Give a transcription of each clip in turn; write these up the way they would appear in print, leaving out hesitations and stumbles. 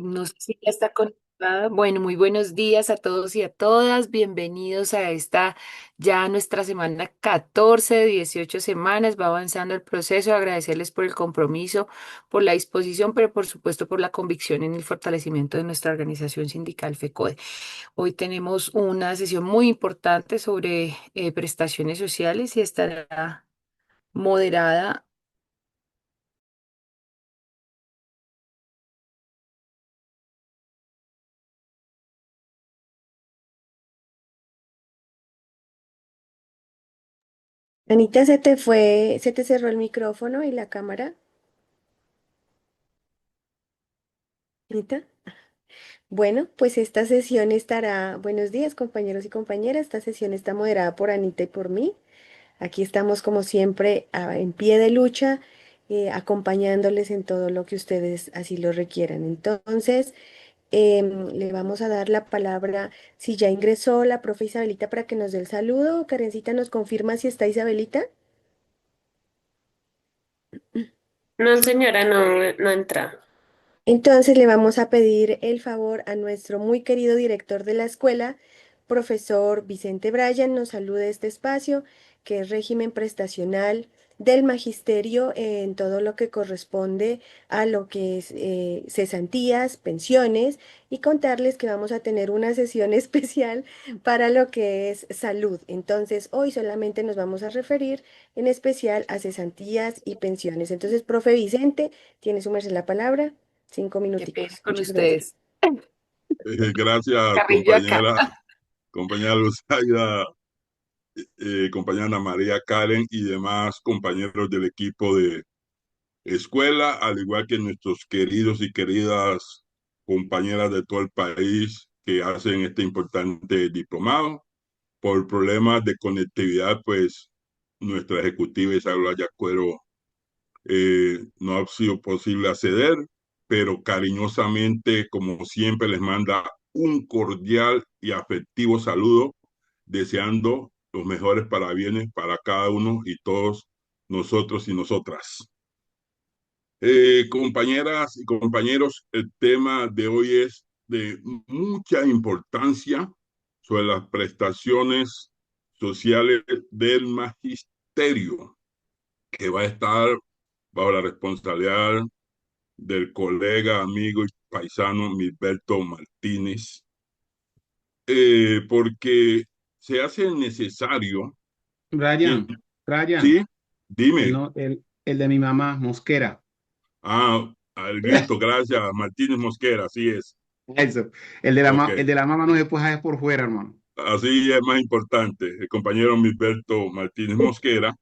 No sé si ya está conectada. Bueno, muy buenos días a todos y a todas. Bienvenidos a esta ya nuestra semana 14 de 18 semanas. Va avanzando el proceso. Agradecerles por el compromiso, por la disposición, pero por supuesto por la convicción en el fortalecimiento de nuestra organización sindical FECODE. Hoy tenemos una sesión muy importante sobre prestaciones sociales y estará moderada. Anita, se te cerró el micrófono y la cámara. Anita. Bueno, pues esta sesión estará, buenos días compañeros y compañeras, esta sesión está moderada por Anita y por mí. Aquí estamos como siempre en pie de lucha, acompañándoles en todo lo que ustedes así lo requieran. Entonces, le vamos a dar la palabra, si ya ingresó la profe Isabelita para que nos dé el saludo. Karencita nos confirma si está Isabelita. No, señora, no entra. Entonces le vamos a pedir el favor a nuestro muy querido director de la escuela, profesor Vicente Bryan, nos salude este espacio, que es régimen prestacional del magisterio en todo lo que corresponde a lo que es cesantías, pensiones, y contarles que vamos a tener una sesión especial para lo que es salud. Entonces, hoy solamente nos vamos a referir en especial a cesantías y pensiones. Entonces, profe Vicente, tiene su merced la palabra. Cinco Qué pena minuticos. con Muchas gracias. ustedes. Gracias, Carrillo acá. compañera Luzaida, compañera Ana María Karen y demás compañeros del equipo de escuela, al igual que nuestros queridos y queridas compañeras de todo el país que hacen este importante diplomado. Por problemas de conectividad, pues nuestra ejecutiva Isabel Yacuero no ha sido posible acceder, pero cariñosamente, como siempre, les manda un cordial y afectivo saludo, deseando los mejores parabienes para cada uno y todos nosotros y nosotras. Compañeras y compañeros, el tema de hoy es de mucha importancia sobre las prestaciones sociales del magisterio, que va a estar bajo la responsabilidad del colega, amigo y paisano Milberto Martínez, porque se hace necesario, y, Brian, Brian, sí, dime, el de mi mamá, Mosquera. al grito, gracias, Martínez Mosquera, así es, Eso. ok, El de la mamá no se puede dejar por fuera, hermano. así es más importante, el compañero Milberto Martínez Mosquera.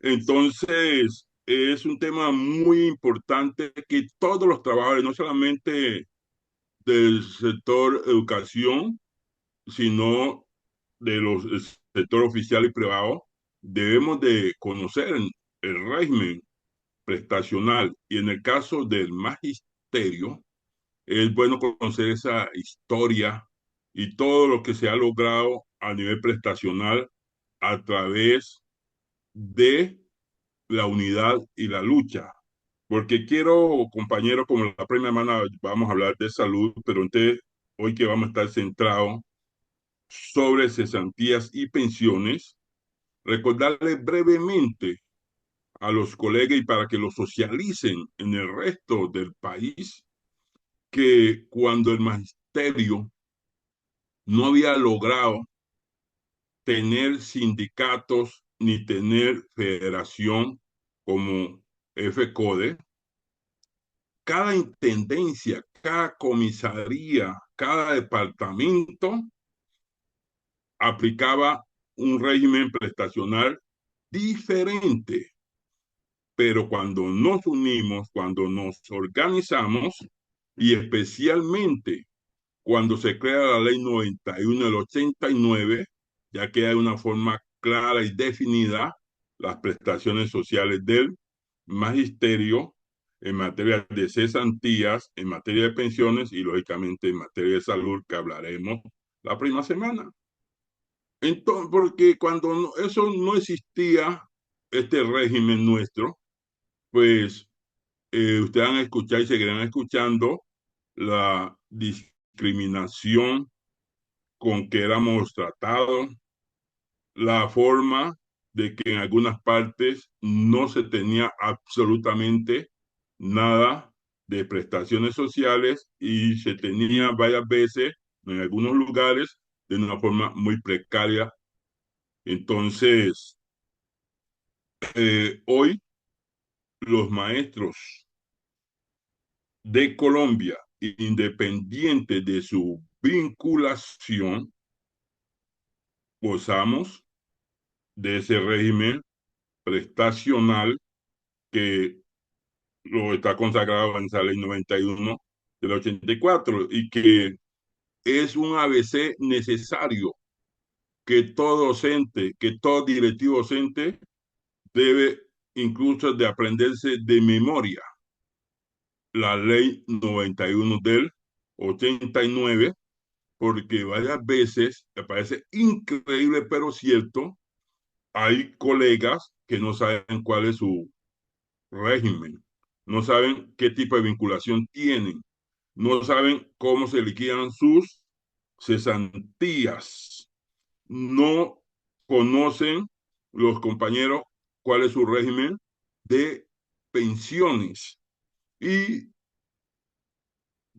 Entonces, es un tema muy importante que todos los trabajadores, no solamente del sector educación, sino de los sector oficial y privado, debemos de conocer el régimen prestacional. Y en el caso del magisterio, es bueno conocer esa historia y todo lo que se ha logrado a nivel prestacional a través de la unidad y la lucha. Porque quiero, compañeros, como la primera semana vamos a hablar de salud, pero entonces hoy que vamos a estar centrados sobre cesantías y pensiones, recordarles brevemente a los colegas y para que lo socialicen en el resto del país que cuando el magisterio no había logrado tener sindicatos ni tener federación como FCODE, cada intendencia, cada comisaría, cada departamento aplicaba un régimen prestacional diferente. Pero cuando nos unimos, cuando nos organizamos y especialmente cuando se crea la ley 91 del 89, ya que hay una forma clara y definida las prestaciones sociales del magisterio en materia de cesantías, en materia de pensiones y lógicamente en materia de salud que hablaremos la próxima semana. Entonces, porque cuando eso no existía, este régimen nuestro, pues ustedes van a escuchar y seguirán escuchando la discriminación con que éramos tratados, la forma de que en algunas partes no se tenía absolutamente nada de prestaciones sociales y se tenía varias veces en algunos lugares de una forma muy precaria. Entonces, hoy los maestros de Colombia, independiente de su vinculación, gozamos de ese régimen prestacional que lo está consagrado en esa ley 91 del 84 y que es un ABC necesario que todo docente, que todo directivo docente debe incluso de aprenderse de memoria la ley 91 del 89, porque varias veces me parece increíble pero cierto, hay colegas que no saben cuál es su régimen, no saben qué tipo de vinculación tienen, no saben cómo se liquidan sus cesantías, no conocen los compañeros cuál es su régimen de pensiones y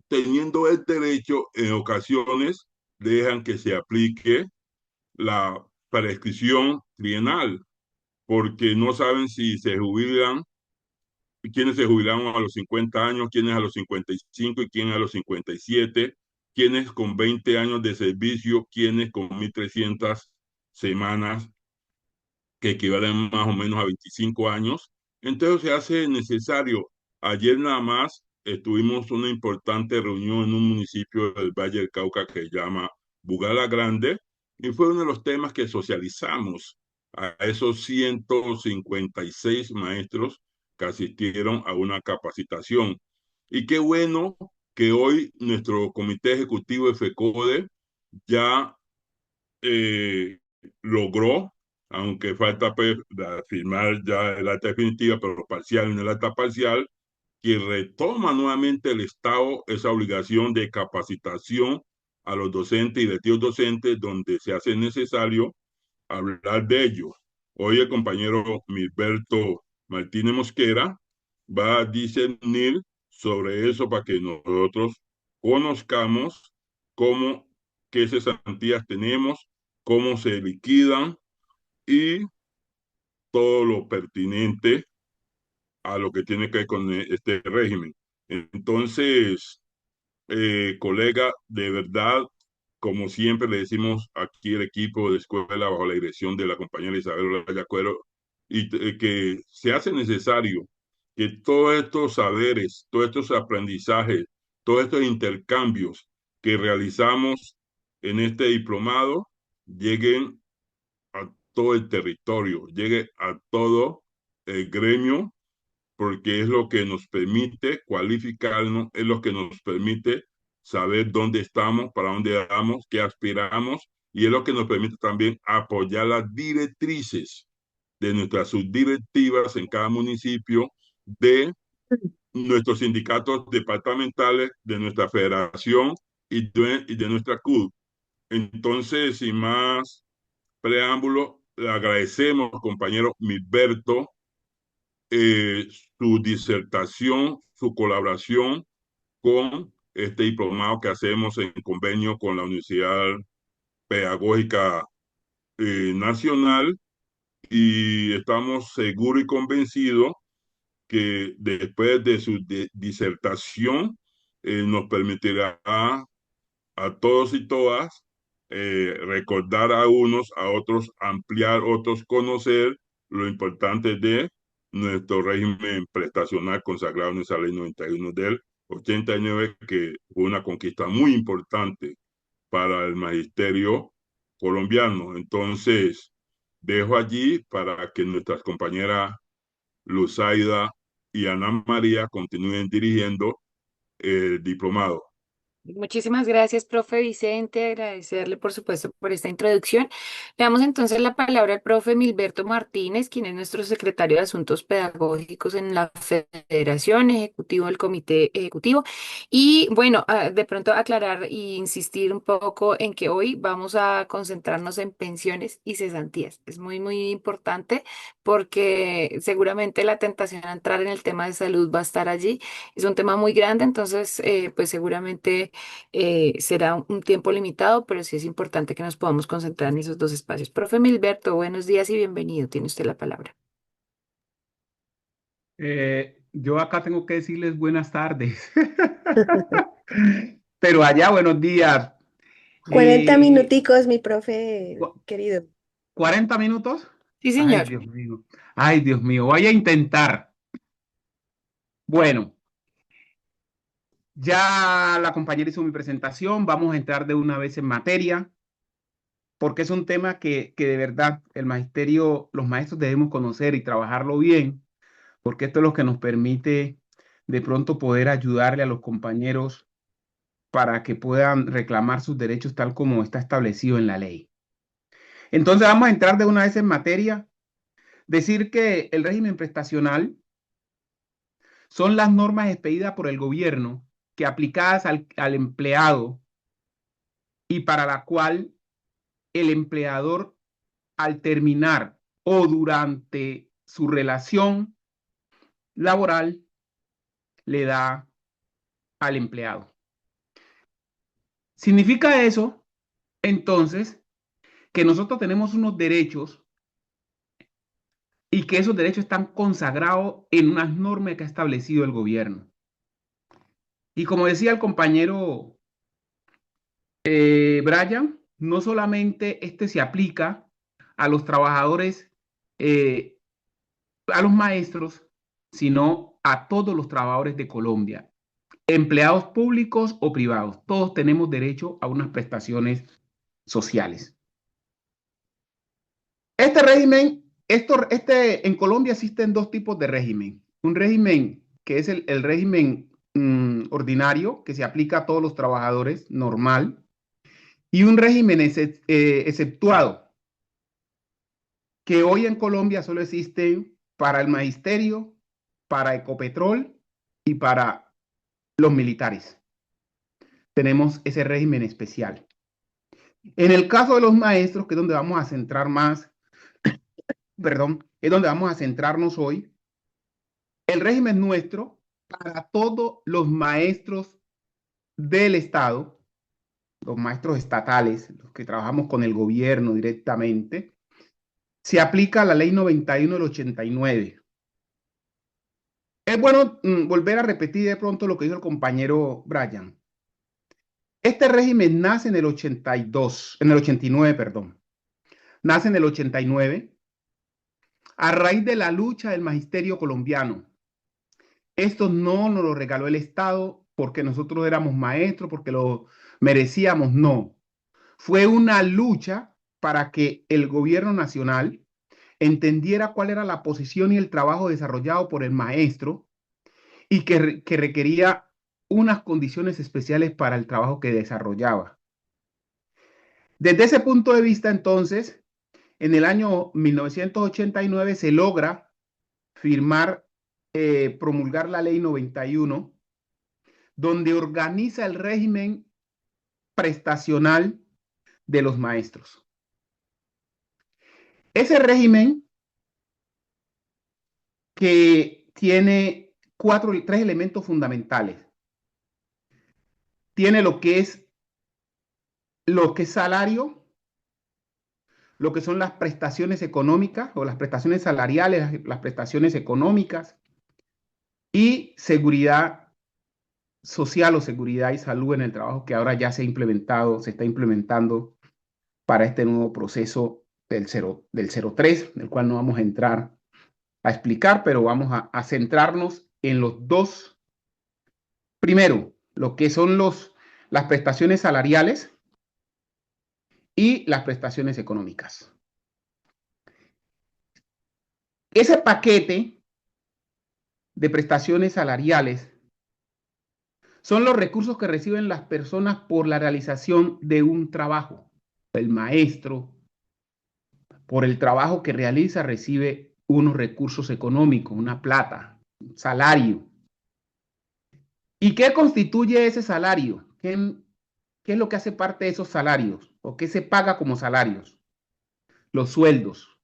teniendo el derecho en ocasiones dejan que se aplique la prescripción trienal porque no saben si se jubilan, quiénes se jubilaron a los 50 años, quiénes a los 55 y quiénes a los 57, quiénes con 20 años de servicio, quiénes con 1.300 semanas, que equivalen más o menos a 25 años. Entonces se hace necesario. Ayer nada más estuvimos una importante reunión en un municipio del Valle del Cauca que se llama Bugala Grande y fue uno de los temas que socializamos a esos 156 maestros que asistieron a una capacitación. Y qué bueno que hoy nuestro comité ejecutivo de FECODE ya eh, logró, aunque falta pues, firmar ya el acta definitiva, pero parcial en el acta parcial, que retoma nuevamente el Estado esa obligación de capacitación a los docentes y directivos docentes donde se hace necesario hablar de ello. Hoy el compañero Milberto Martínez Mosquera va a discernir sobre eso para que nosotros conozcamos cómo, qué cesantías tenemos, cómo se liquidan y todo lo pertinente a lo que tiene que ver con este régimen. Entonces, colega, de verdad, como siempre le decimos aquí el equipo de escuela bajo la dirección de la compañera Isabel Olaya Cuero, y que se hace necesario que todos estos saberes, todos estos aprendizajes, todos estos intercambios que realizamos en este diplomado lleguen a todo el territorio, llegue a todo el gremio porque es lo que nos permite cualificarnos, es lo que nos permite saber dónde estamos, para dónde vamos, qué aspiramos, y es lo que nos permite también apoyar las directrices de nuestras subdirectivas en cada municipio, de nuestros sindicatos departamentales, de nuestra federación y de nuestra CUD. Entonces, sin más preámbulo, le agradecemos, compañero Milberto, eh, su disertación, su colaboración con este diplomado que hacemos en convenio con la Universidad Pedagógica Nacional y estamos seguros y convencidos que después de su disertación nos permitirá a todos y todas recordar a unos, a otros, ampliar, otros conocer lo importante de nuestro régimen prestacional consagrado en esa ley 91 del 89, que fue una conquista muy importante para el magisterio colombiano. Entonces, dejo allí para que nuestras compañeras Luzaida y Ana María continúen dirigiendo el diplomado. Muchísimas gracias, profe Vicente. Agradecerle, por supuesto, por esta introducción. Le damos entonces la palabra al profe Milberto Martínez, quien es nuestro secretario de Asuntos Pedagógicos en la Federación Ejecutivo del Comité Ejecutivo. Y bueno, de pronto aclarar e insistir un poco en que hoy vamos a concentrarnos en pensiones y cesantías. Es muy, muy importante porque seguramente la tentación a entrar en el tema de salud va a estar allí. Es un tema muy grande, entonces, pues seguramente será un tiempo limitado, pero sí es importante que nos podamos concentrar en esos dos espacios. Profe Milberto, buenos días y bienvenido. Tiene usted la palabra. Yo acá tengo que decirles buenas tardes, pero allá buenos días. 40 Eh, minuticos, mi profe cu- querido. 40 minutos. Sí, Ay, señor. Dios mío. Ay, Dios mío. Voy a intentar. Bueno, ya la compañera hizo mi presentación. Vamos a entrar de una vez en materia, porque es un tema que de verdad el magisterio, los maestros debemos conocer y trabajarlo bien, porque esto es lo que nos permite de pronto poder ayudarle a los compañeros para que puedan reclamar sus derechos tal como está establecido en la ley. Entonces vamos a entrar de una vez en materia, decir que el régimen prestacional son las normas expedidas por el gobierno que aplicadas al empleado y para la cual el empleador al terminar o durante su relación laboral le da al empleado. Significa eso, entonces, que nosotros tenemos unos derechos y que esos derechos están consagrados en unas normas que ha establecido el gobierno. Y como decía el compañero Brian, no solamente este se aplica a los trabajadores, eh, a los maestros, sino a todos los trabajadores de Colombia, empleados públicos o privados. Todos tenemos derecho a unas prestaciones sociales. Este régimen, en Colombia existen dos tipos de régimen. Un régimen que es el régimen ordinario, que se aplica a todos los trabajadores, normal, y un régimen exceptuado, que hoy en Colombia solo existe para el magisterio, para Ecopetrol y para los militares. Tenemos ese régimen especial. En el caso de los maestros, que es donde vamos a centrar más, perdón, es donde vamos a centrarnos hoy, el régimen nuestro para todos los maestros del Estado, los maestros estatales, los que trabajamos con el gobierno directamente, se aplica la ley 91 del 89. Es bueno volver a repetir de pronto lo que dijo el compañero Brian. Este régimen nace en el 82, en el 89, perdón. Nace en el 89 a raíz de la lucha del magisterio colombiano. Esto no nos lo regaló el Estado porque nosotros éramos maestros, porque lo merecíamos, no. Fue una lucha para que el gobierno nacional entendiera cuál era la posición y el trabajo desarrollado por el maestro y que requería unas condiciones especiales para el trabajo que desarrollaba. Desde ese punto de vista, entonces, en el año 1989 se logra firmar, promulgar la ley 91, donde organiza el régimen prestacional de los maestros. Ese régimen que tiene tres elementos fundamentales. Tiene lo que es salario, lo que son las prestaciones económicas o las prestaciones salariales, las prestaciones económicas y seguridad social o seguridad y salud en el trabajo que ahora ya se está implementando para este nuevo proceso del 03, del cual no vamos a entrar a explicar, pero vamos a centrarnos en los dos. Primero, lo que son las prestaciones salariales y las prestaciones económicas. Ese paquete de prestaciones salariales son los recursos que reciben las personas por la realización de un trabajo. El maestro, por el trabajo que realiza, recibe unos recursos económicos, una plata, un salario. ¿Y qué constituye ese salario? ¿Qué es lo que hace parte de esos salarios? ¿O qué se paga como salarios? Los sueldos,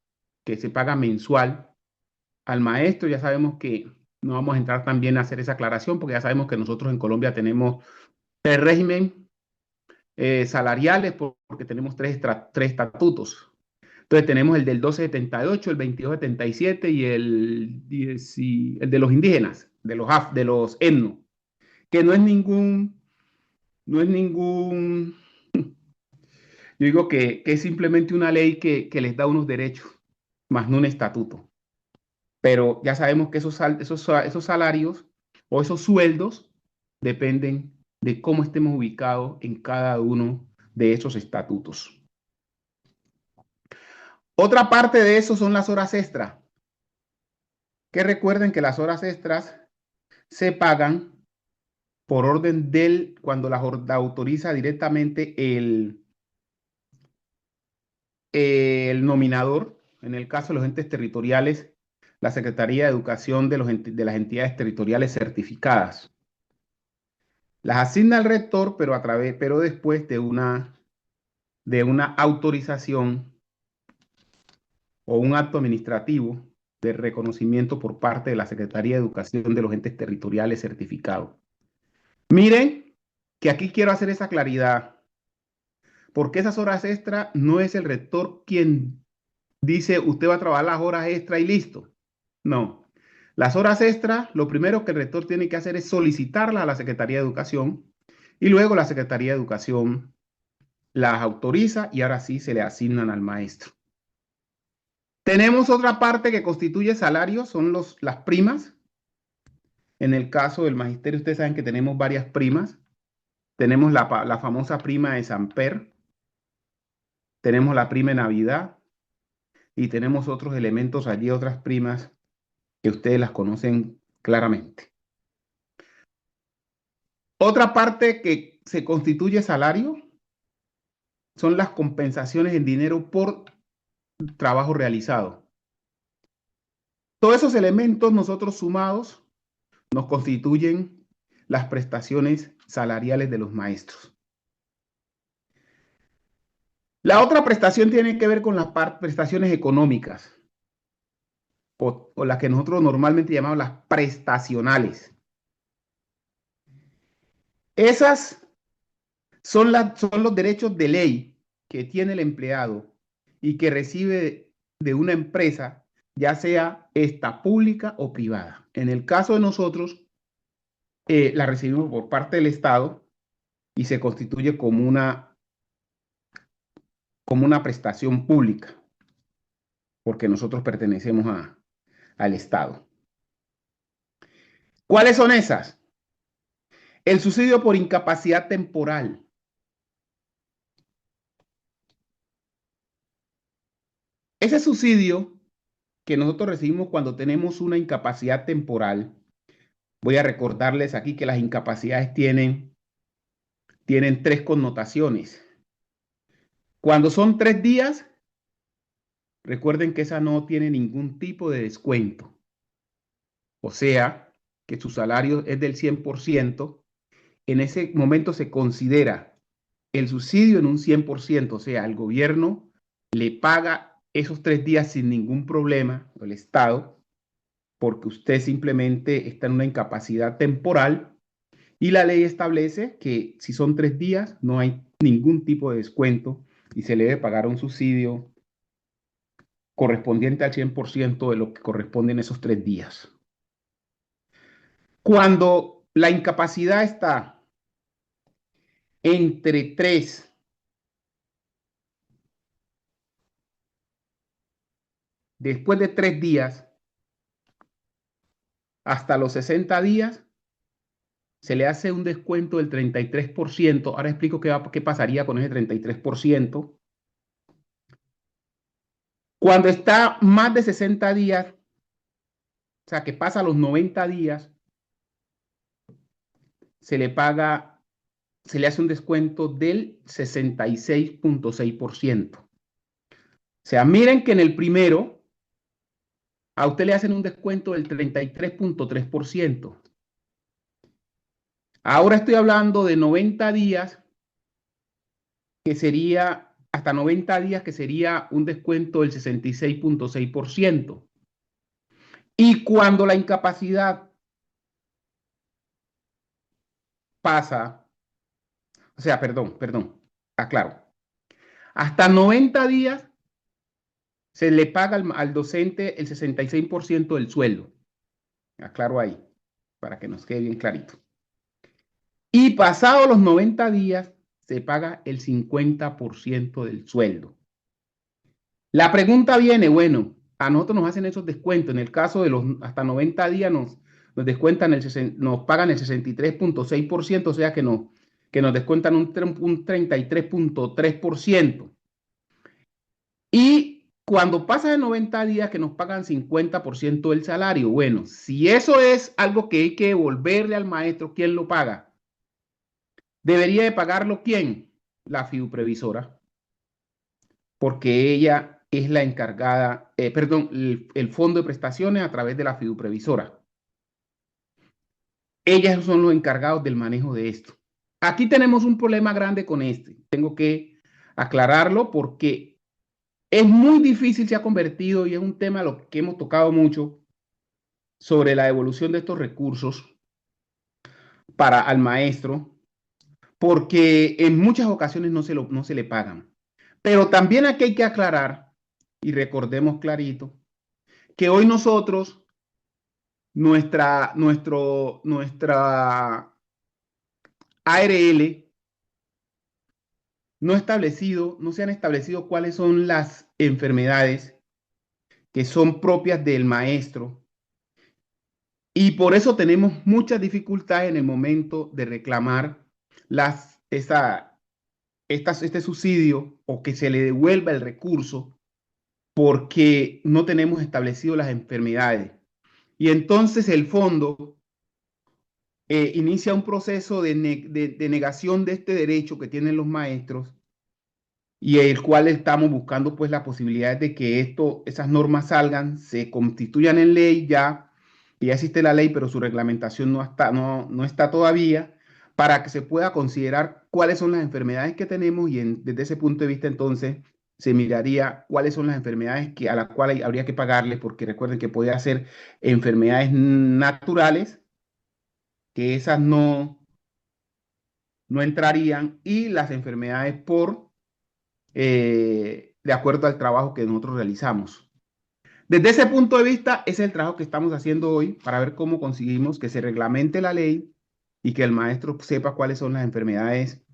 que se paga mensual al maestro. Ya sabemos que no vamos a entrar también a hacer esa aclaración, porque ya sabemos que nosotros en Colombia tenemos tres regímenes salariales, porque tenemos tres estatutos. Entonces tenemos el del 1278, el 2277 y el de los indígenas, de los etnos, que no es ningún, yo digo que es simplemente una ley que les da unos derechos, más no un estatuto. Pero ya sabemos que esos salarios o esos sueldos dependen de cómo estemos ubicados en cada uno de esos estatutos. Otra parte de eso son las horas extras, que recuerden que las horas extras se pagan por orden cuando las autoriza directamente el nominador, en el caso de los entes territoriales, la Secretaría de Educación de las entidades territoriales certificadas. Las asigna el rector, pero después de una autorización o un acto administrativo de reconocimiento por parte de la Secretaría de Educación de los entes territoriales certificados. Miren que aquí quiero hacer esa claridad, porque esas horas extra no es el rector quien dice usted va a trabajar las horas extra y listo. No. Las horas extras, lo primero que el rector tiene que hacer es solicitarlas a la Secretaría de Educación y luego la Secretaría de Educación las autoriza y ahora sí se le asignan al maestro. Tenemos otra parte que constituye salarios, son las primas. En el caso del magisterio, ustedes saben que tenemos varias primas. Tenemos la famosa prima de Samper, tenemos la prima de Navidad y tenemos otros elementos allí, otras primas que ustedes las conocen claramente. Otra parte que se constituye salario son las compensaciones en dinero por trabajo realizado. Todos esos elementos nosotros sumados nos constituyen las prestaciones salariales de los maestros. La otra prestación tiene que ver con las prestaciones económicas, o las que nosotros normalmente llamamos las prestacionales. Esas son los derechos de ley que tiene el empleado y que recibe de una empresa, ya sea esta pública o privada. En el caso de nosotros, la recibimos por parte del Estado y se constituye como una prestación pública, porque nosotros pertenecemos al Estado. ¿Cuáles son esas? El subsidio por incapacidad temporal. Ese subsidio que nosotros recibimos cuando tenemos una incapacidad temporal, voy a recordarles aquí que las incapacidades tienen tres connotaciones. Cuando son 3 días, recuerden que esa no tiene ningún tipo de descuento. O sea, que su salario es del 100%. En ese momento se considera el subsidio en un 100%. O sea, el gobierno le paga esos 3 días sin ningún problema, el Estado, porque usted simplemente está en una incapacidad temporal y la ley establece que si son 3 días no hay ningún tipo de descuento y se le debe pagar un subsidio correspondiente al 100% de lo que corresponde en esos 3 días. Cuando la incapacidad está entre 3 después de 3 días hasta los 60 días, se le hace un descuento del 33%. Ahora explico qué pasaría con ese 33%. Cuando está más de 60 días, o sea, que pasa los 90 días, se le paga, se le hace un descuento del 66.6%. O sea, miren que en el primero a usted le hacen un descuento del 33.3%. Ahora estoy hablando de 90 días, que sería hasta 90 días, que sería un descuento del 66.6%. Y cuando la incapacidad pasa, o sea, perdón, aclaro, hasta 90 días se le paga al docente el 66% del sueldo. Aclaro ahí, para que nos quede bien clarito. Y pasados los 90 días, se paga el 50% del sueldo. La pregunta viene, bueno, a nosotros nos hacen esos descuentos. En el caso de los hasta 90 días nos descuentan nos pagan el 63.6%, o sea que nos descuentan un 33.3%. Y cuando pasa de 90 días que nos pagan 50% del salario, bueno, si eso es algo que hay que devolverle al maestro, ¿quién lo paga? ¿Debería de pagarlo quién? La fiduprevisora, porque ella es la encargada, el fondo de prestaciones a través de la fiduprevisora. Ellas son los encargados del manejo de esto. Aquí tenemos un problema grande con este. Tengo que aclararlo porque es muy difícil, se ha convertido, y es un tema lo que hemos tocado mucho sobre la devolución de estos recursos para al maestro, porque en muchas ocasiones no se le pagan. Pero también aquí hay que aclarar, y recordemos clarito, que hoy nosotros, nuestra ARL no se han establecido cuáles son las enfermedades que son propias del maestro. Y por eso tenemos muchas dificultades en el momento de reclamar este subsidio o que se le devuelva el recurso porque no tenemos establecido las enfermedades. Y entonces el fondo inicia un proceso de negación de este derecho que tienen los maestros y el cual estamos buscando pues la posibilidad de que esas normas salgan, se constituyan en ley ya, que ya existe la ley, pero su reglamentación no está todavía, para que se pueda considerar cuáles son las enfermedades que tenemos y desde ese punto de vista entonces se miraría cuáles son las enfermedades a las cuales habría que pagarles, porque recuerden que puede ser enfermedades naturales, que esas no entrarían, y las enfermedades de acuerdo al trabajo que nosotros realizamos. Desde ese punto de vista, ese es el trabajo que estamos haciendo hoy para ver cómo conseguimos que se reglamente la ley y que el maestro sepa cuáles son las enfermedades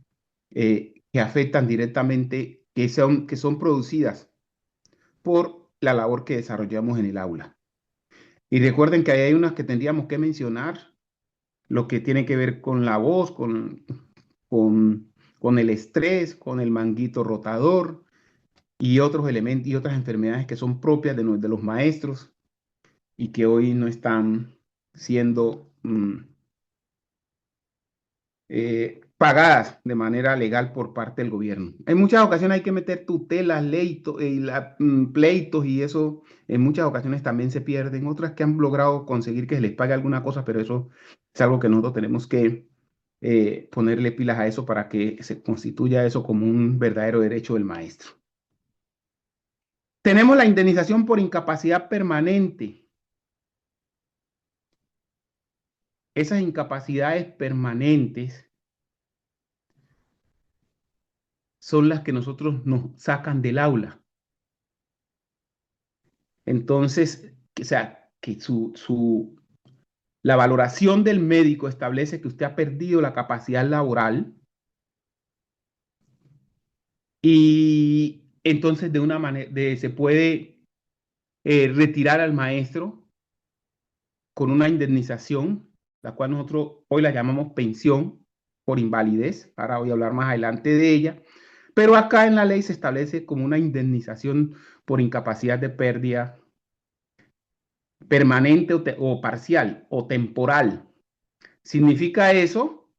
que afectan directamente, que son producidas por la labor que desarrollamos en el aula. Y recuerden que hay unas que tendríamos que mencionar, lo que tiene que ver con la voz, con el estrés, con el manguito rotador y otros elementos y otras enfermedades que son propias de los maestros y que hoy no están siendo pagadas de manera legal por parte del gobierno. En muchas ocasiones hay que meter tutelas, pleitos, y eso en muchas ocasiones también se pierden. Otras que han logrado conseguir que se les pague alguna cosa, pero eso es algo que nosotros tenemos que ponerle pilas a eso para que se constituya eso como un verdadero derecho del maestro. Tenemos la indemnización por incapacidad permanente. Esas incapacidades permanentes son las que nosotros nos sacan del aula. Entonces, o sea, que la valoración del médico establece que usted ha perdido la capacidad laboral y entonces de una manera se puede retirar al maestro con una indemnización, la cual nosotros hoy la llamamos pensión por invalidez. Ahora voy a hablar más adelante de ella. Pero acá en la ley se establece como una indemnización por incapacidad de pérdida permanente o parcial o temporal. Significa eso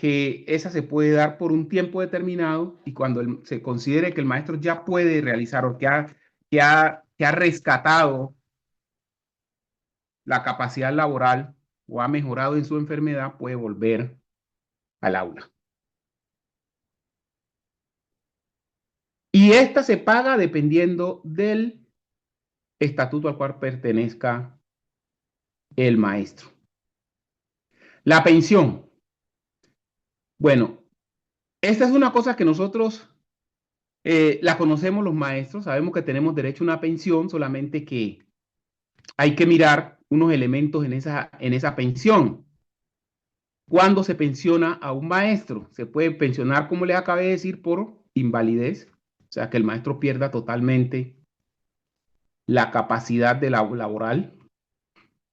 que esa se puede dar por un tiempo determinado y cuando se considere que el maestro ya puede realizar o que ha rescatado la capacidad laboral o ha mejorado en su enfermedad, puede volver al aula. Y esta se paga dependiendo del estatuto al cual pertenezca el maestro. La pensión. Bueno, esta es una cosa que nosotros la conocemos los maestros, sabemos que tenemos derecho a una pensión, solamente que hay que mirar unos elementos en esa pensión. ¿Cuándo se pensiona a un maestro? Se puede pensionar, como le acabé de decir, por invalidez, o sea, que el maestro pierda totalmente la capacidad de laboral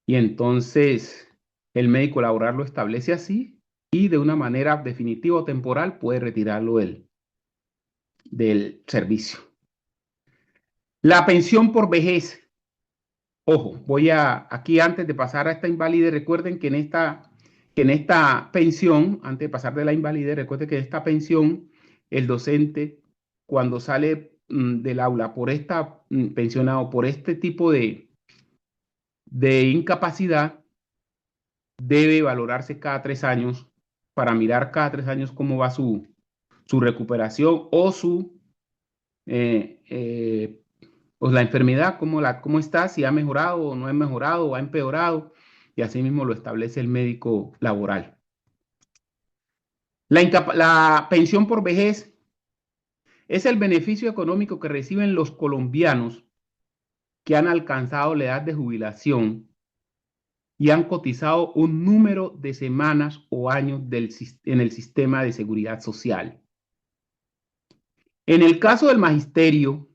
y entonces el médico laboral lo establece así y de una manera definitiva o temporal puede retirarlo del servicio. La pensión por vejez. Ojo, aquí antes de pasar a esta invalidez, recuerden que en esta pensión, antes de pasar de la invalidez, recuerden que en esta pensión, el docente, cuando sale del aula pensionado por este tipo de incapacidad, debe valorarse cada 3 años para mirar cada 3 años cómo va su recuperación o pues la enfermedad, cómo está, si ha mejorado o no ha mejorado o ha empeorado, y así mismo lo establece el médico laboral. La pensión por vejez es el beneficio económico que reciben los colombianos que han alcanzado la edad de jubilación y han cotizado un número de semanas o años en el sistema de seguridad social. En el caso del magisterio,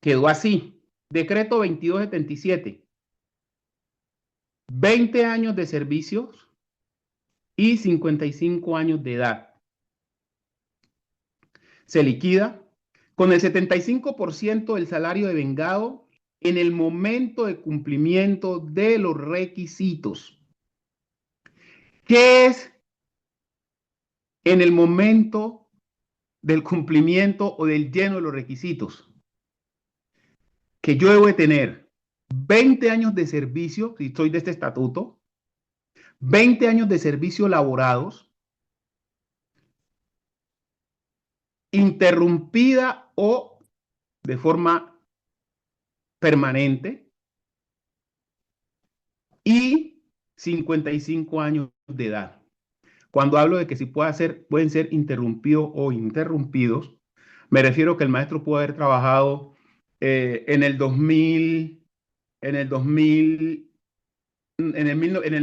quedó así. Decreto 2277. 20 años de servicios y 55 años de edad. Se liquida con el 75% del salario devengado en el momento de cumplimiento de los requisitos. ¿Qué es en el momento del cumplimiento o del lleno de los requisitos? Que yo debo de tener 20 años de servicio, si soy de este estatuto, 20 años de servicio laborados, interrumpida o de forma permanente, y 55 años de edad. Cuando hablo de que si pueden ser interrumpidos o interrumpidos, me refiero que el maestro puede haber trabajado en el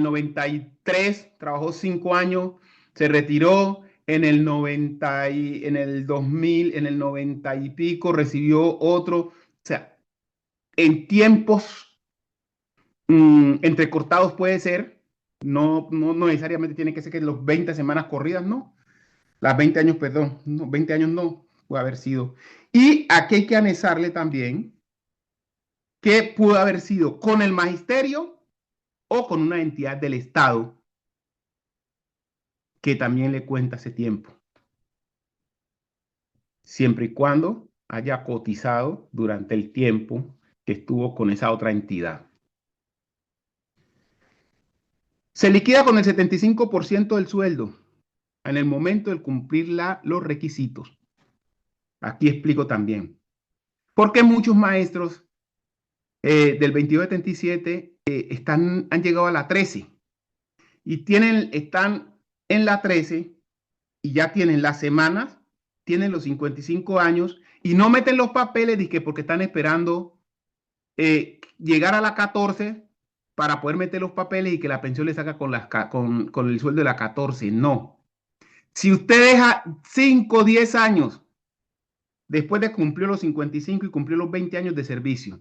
93, trabajó 5 años, se retiró, en el 2000, en el 90 y pico, recibió otro. O sea, en tiempos entrecortados puede ser, no necesariamente tiene que ser que los 20 semanas corridas, no. Las 20 años, perdón, no, 20 años no puede haber sido. Y aquí hay que anexarle también que pudo haber sido con el magisterio o con una entidad del Estado que también le cuenta ese tiempo, siempre y cuando haya cotizado durante el tiempo que estuvo con esa otra entidad. Se liquida con el 75% del sueldo en el momento de cumplir los requisitos. Aquí explico también. Porque muchos maestros del 2277 han llegado a la 13 y están en la 13 y ya tienen las semanas, tienen los 55 años y no meten los papeles porque están esperando llegar a la 14 para poder meter los papeles y que la pensión le saca con el sueldo de la 14. No. Si usted deja 5 o 10 años después de cumplir los 55 y cumplir los 20 años de servicio,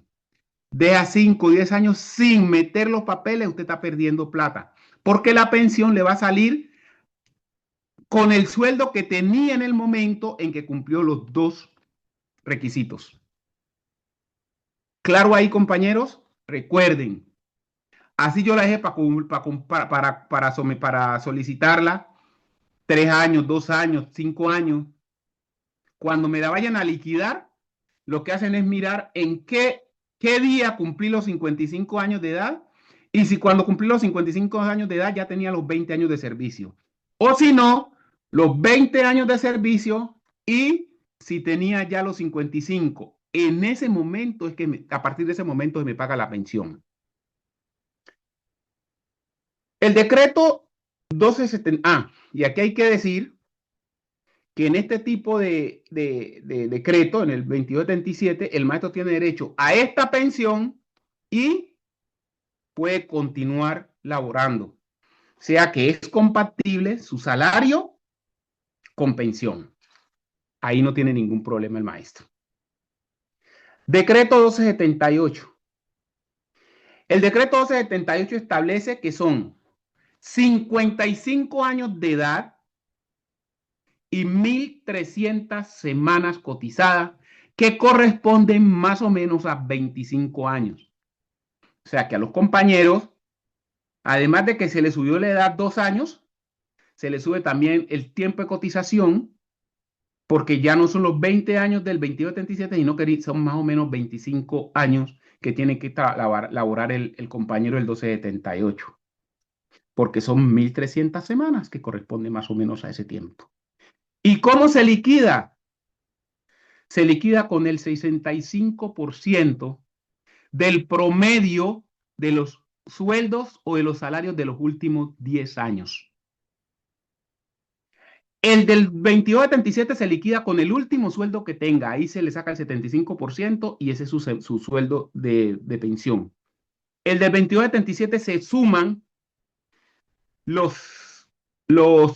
deja 5 o 10 años sin meter los papeles, usted está perdiendo plata, porque la pensión le va a salir con el sueldo que tenía en el momento en que cumplió los 2 requisitos. ¿Claro ahí, compañeros? Recuerden, así yo la dejé para solicitarla 3 años, 2 años, 5 años. Cuando me la vayan a liquidar, lo que hacen es mirar en qué día cumplí los 55 años de edad y si cuando cumplí los 55 años de edad ya tenía los 20 años de servicio. O si no, los 20 años de servicio y si tenía ya los 55. En ese momento es que a partir de ese momento se me paga la pensión. El decreto 1270, y aquí hay que decir que en este tipo de decreto, en el 2277, el maestro tiene derecho a esta pensión y puede continuar laborando. O sea que es compatible su salario con pensión. Ahí no tiene ningún problema el maestro. Decreto 1278. El decreto 1278 establece que son 55 años de edad y 1.300 semanas cotizadas, que corresponden más o menos a 25 años. O sea que a los compañeros, además de que se les subió la edad 2 años, se les sube también el tiempo de cotización, porque ya no son los 20 años del 2277, sino que son más o menos 25 años que tiene que laborar el compañero del 1278, porque son 1.300 semanas que corresponden más o menos a ese tiempo. ¿Y cómo se liquida? Se liquida con el 65% del promedio de los sueldos o de los salarios de los últimos 10 años. El del 2277 se liquida con el último sueldo que tenga. Ahí se le saca el 75% y ese es su sueldo de pensión. El del 2277 se suman los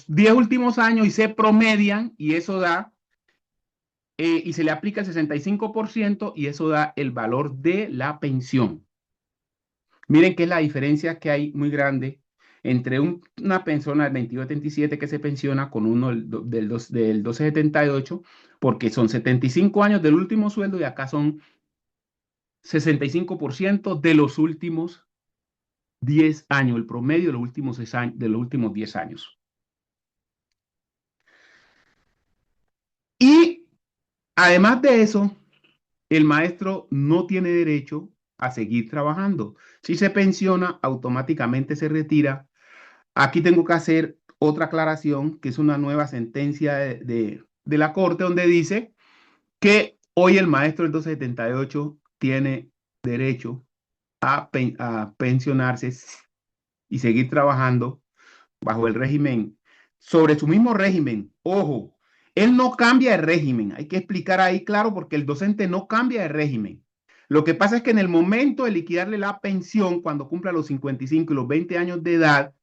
10 últimos años y se promedian y eso da y se le aplica el 65% y eso da el valor de la pensión. Miren que es la diferencia que hay muy grande entre una persona del 2277 que se pensiona con uno del 1278, porque son 75 años del último sueldo y acá son 65% de los últimos 10 años, el promedio de los últimos 6 años, de los últimos 10 años. Y además de eso, el maestro no tiene derecho a seguir trabajando. Si se pensiona, automáticamente se retira. Aquí tengo que hacer otra aclaración, que es una nueva sentencia de la Corte, donde dice que hoy el maestro del 278 tiene derecho a pensionarse y seguir trabajando bajo el régimen, sobre su mismo régimen. Ojo, él no cambia de régimen. Hay que explicar ahí claro porque el docente no cambia de régimen. Lo que pasa es que en el momento de liquidarle la pensión, cuando cumpla los 55 y los 20 años de edad,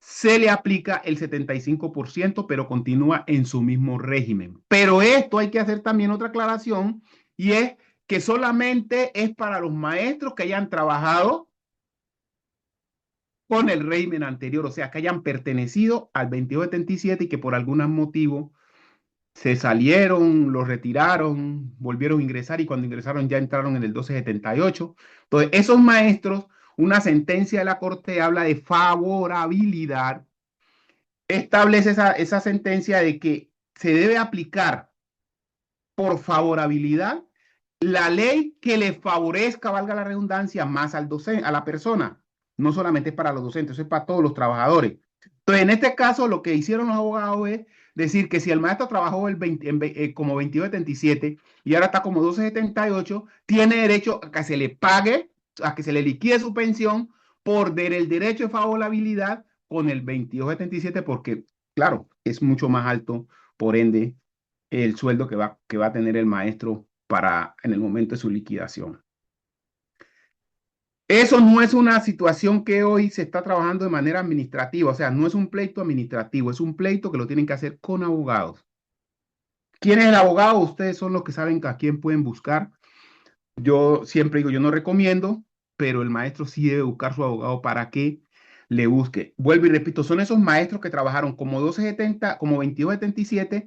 se le aplica el 75%, pero continúa en su mismo régimen. Pero esto hay que hacer también otra aclaración y es que solamente es para los maestros que hayan trabajado con el régimen anterior, o sea, que hayan pertenecido al 2277 y que por algún motivo se salieron, lo retiraron, volvieron a ingresar y cuando ingresaron ya entraron en el 1278. Entonces, esos maestros, una sentencia de la Corte habla de favorabilidad, establece esa sentencia de que se debe aplicar por favorabilidad la ley que le favorezca, valga la redundancia, más al docente, a la persona. No solamente es para los docentes, es para todos los trabajadores. Entonces, en este caso, lo que hicieron los abogados es decir que si el maestro trabajó como 2277 y ahora está como 1278, tiene derecho a que se le pague, a que se le liquide su pensión por el derecho de favorabilidad con el 2277, porque, claro, es mucho más alto, por ende, el sueldo que va a tener el maestro en el momento de su liquidación. Eso no es una situación que hoy se está trabajando de manera administrativa, o sea, no es un pleito administrativo, es un pleito que lo tienen que hacer con abogados. ¿Quién es el abogado? Ustedes son los que saben a quién pueden buscar. Yo siempre digo, yo no recomiendo, pero el maestro sí debe buscar su abogado para que le busque. Vuelvo y repito, son esos maestros que trabajaron como 1270, como 2277,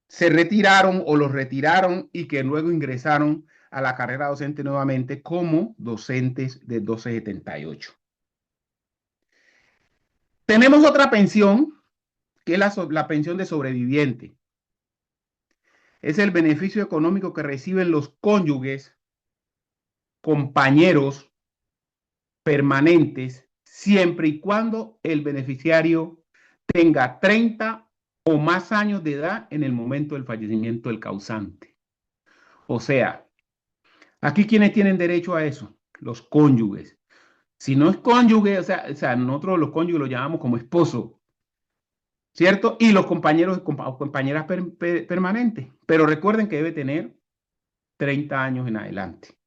se retiraron o los retiraron y que luego ingresaron a la carrera docente nuevamente como docentes de 1278. Tenemos otra pensión, que es la pensión de sobreviviente. Es el beneficio económico que reciben los cónyuges, compañeros permanentes, siempre y cuando el beneficiario tenga 30 o más años de edad en el momento del fallecimiento del causante. O sea, aquí quienes tienen derecho a eso, los cónyuges. Si no es cónyuge, o sea, nosotros los cónyuges lo llamamos como esposo, ¿cierto? Y los compañeros o compañeras permanentes. Pero recuerden que debe tener 30 años en adelante.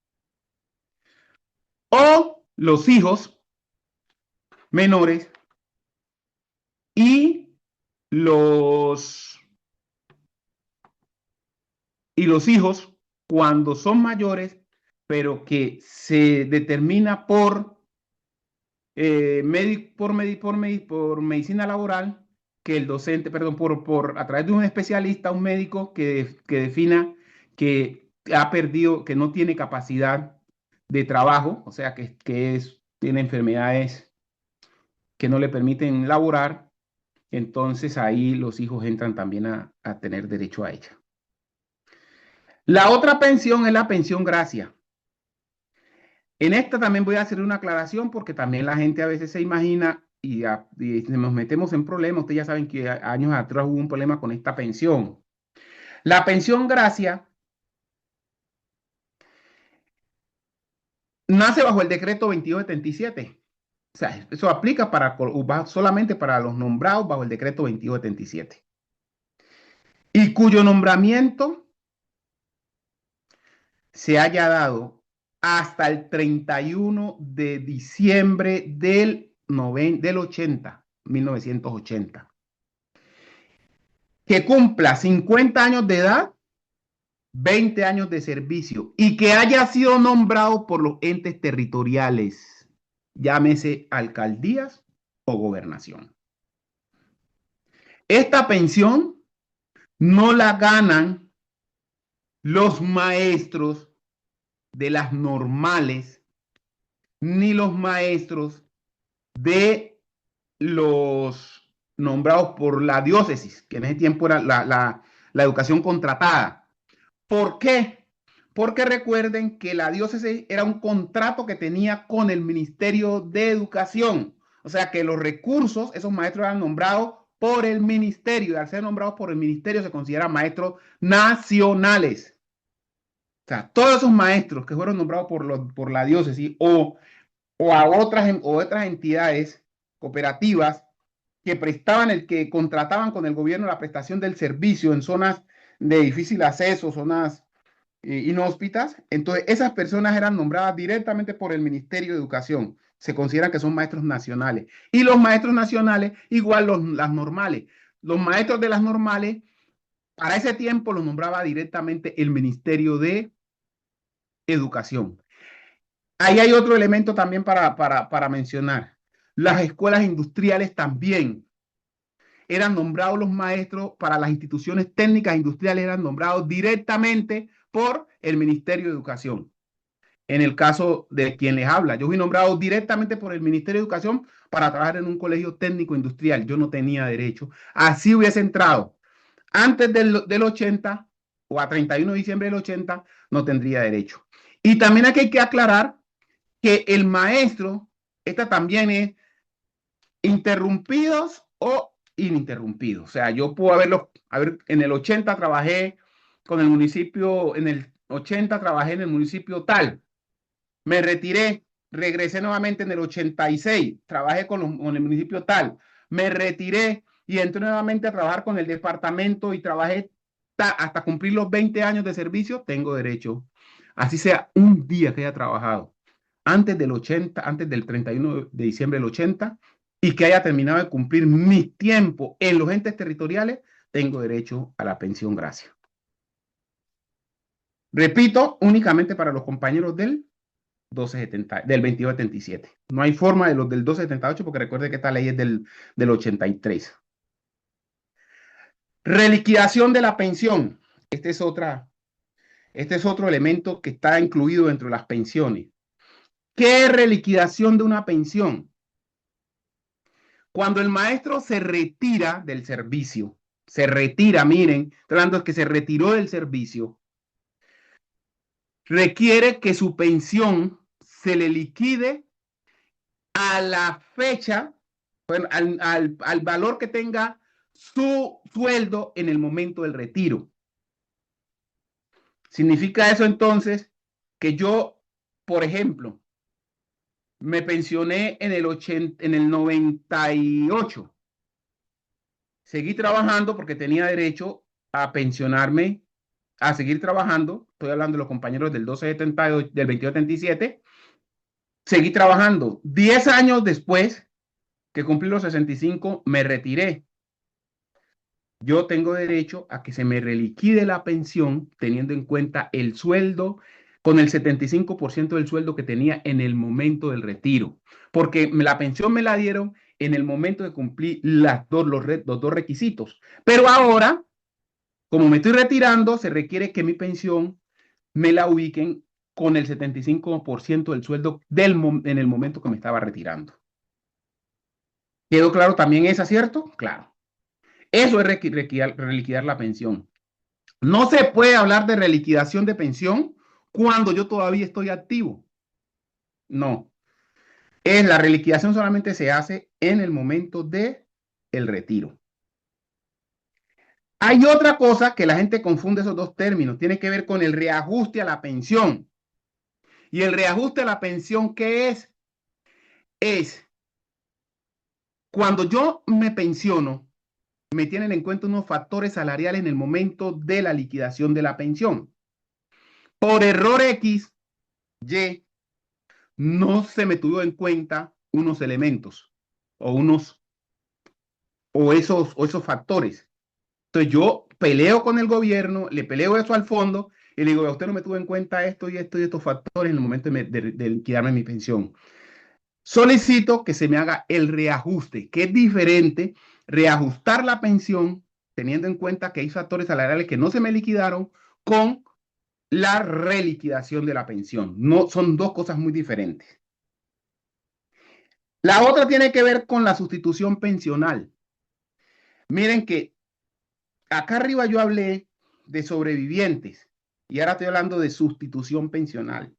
O los hijos menores y los, los hijos cuando son mayores, pero que se determina por, por medicina laboral, que el docente, perdón, a través de un especialista, un médico que defina que ha perdido, que no tiene capacidad de trabajo, o sea, tiene enfermedades que no le permiten laborar, entonces ahí los hijos entran también a tener derecho a ella. La otra pensión es la pensión gracia. En esta también voy a hacer una aclaración porque también la gente a veces se imagina y nos metemos en problemas. Ustedes ya saben que años atrás hubo un problema con esta pensión. La pensión gracia nace bajo el decreto 2277. O sea, eso aplica solamente para los nombrados bajo el decreto 2277. Y cuyo nombramiento se haya dado hasta el 31 de diciembre del 1980. Que cumpla 50 años de edad, 20 años de servicio y que haya sido nombrado por los entes territoriales, llámese alcaldías o gobernación. Esta pensión no la ganan los maestros de las normales ni los maestros de los nombrados por la diócesis, que en ese tiempo era la educación contratada. ¿Por qué? Porque recuerden que la diócesis era un contrato que tenía con el Ministerio de Educación. O sea que los recursos, esos maestros eran nombrados por el ministerio. Y al ser nombrados por el ministerio se consideran maestros nacionales. O sea, todos esos maestros que fueron nombrados por la diócesis o a otras entidades cooperativas que contrataban con el gobierno la prestación del servicio en zonas de difícil acceso, zonas inhóspitas. Entonces, esas personas eran nombradas directamente por el Ministerio de Educación. Se consideran que son maestros nacionales. Y los maestros nacionales, igual las normales. Los maestros de las normales, para ese tiempo los nombraba directamente el Ministerio de Educación. Ahí hay otro elemento también para mencionar. Las escuelas industriales también eran nombrados los maestros para las instituciones técnicas industriales, eran nombrados directamente por el Ministerio de Educación. En el caso de quien les habla, yo fui nombrado directamente por el Ministerio de Educación para trabajar en un colegio técnico industrial. Yo no tenía derecho. Así hubiese entrado antes del 80 o a 31 de diciembre del 80, no tendría derecho. Y también aquí hay que aclarar que el maestro, esta también es interrumpidos o ininterrumpidos. O sea, yo puedo en el 80 trabajé con el municipio, en el 80 trabajé en el municipio tal, me retiré, regresé nuevamente en el 86, trabajé con el municipio tal, me retiré y entré nuevamente a trabajar con el departamento y trabajé hasta cumplir los 20 años de servicio, tengo derecho, así sea un día que haya trabajado antes del 80, antes del 31 de diciembre del 80 y que haya terminado de cumplir mi tiempo en los entes territoriales, tengo derecho a la pensión gracia. Repito, únicamente para los compañeros del 2277. No hay forma de los del 278 porque recuerde que esta ley es del 83. Reliquidación de la pensión. Este es otro elemento que está incluido dentro de las pensiones. ¿Qué es reliquidación de una pensión? Cuando el maestro se retira del servicio, se retira, miren, estoy hablando de que se retiró del servicio, requiere que su pensión se le liquide a la fecha, bueno, al valor que tenga su sueldo en el momento del retiro. Significa eso entonces que yo, por ejemplo, me pensioné en el 98. Seguí trabajando porque tenía derecho a pensionarme, a seguir trabajando. Estoy hablando de los compañeros del 1278, del 2277. Seguí trabajando. 10 años después que cumplí los 65, me retiré. Yo tengo derecho a que se me reliquide la pensión teniendo en cuenta el sueldo con el 75% del sueldo que tenía en el momento del retiro, porque la pensión me la dieron en el momento de cumplir los dos requisitos. Pero ahora, como me estoy retirando, se requiere que mi pensión me la ubiquen con el 75% del sueldo en el momento que me estaba retirando. ¿Quedó claro también ese acierto? Claro. Eso es reliquidar la pensión. No se puede hablar de reliquidación de pensión cuando yo todavía estoy activo. No. La reliquidación solamente se hace en el momento de el retiro. Hay otra cosa que la gente confunde esos dos términos. Tiene que ver con el reajuste a la pensión. Y el reajuste a la pensión, ¿qué es? Es cuando yo me pensiono, me tienen en cuenta unos factores salariales en el momento de la liquidación de la pensión. Por error X, Y, no se me tuvo en cuenta unos elementos o esos factores. Entonces yo peleo con el gobierno, le peleo eso al fondo y le digo, usted no me tuvo en cuenta esto y esto y estos factores en el momento de liquidarme mi pensión. Solicito que se me haga el reajuste, que es diferente reajustar la pensión teniendo en cuenta que hay factores salariales que no se me liquidaron con la reliquidación de la pensión. No, son dos cosas muy diferentes. La otra tiene que ver con la sustitución pensional. Miren que acá arriba yo hablé de sobrevivientes y ahora estoy hablando de sustitución pensional.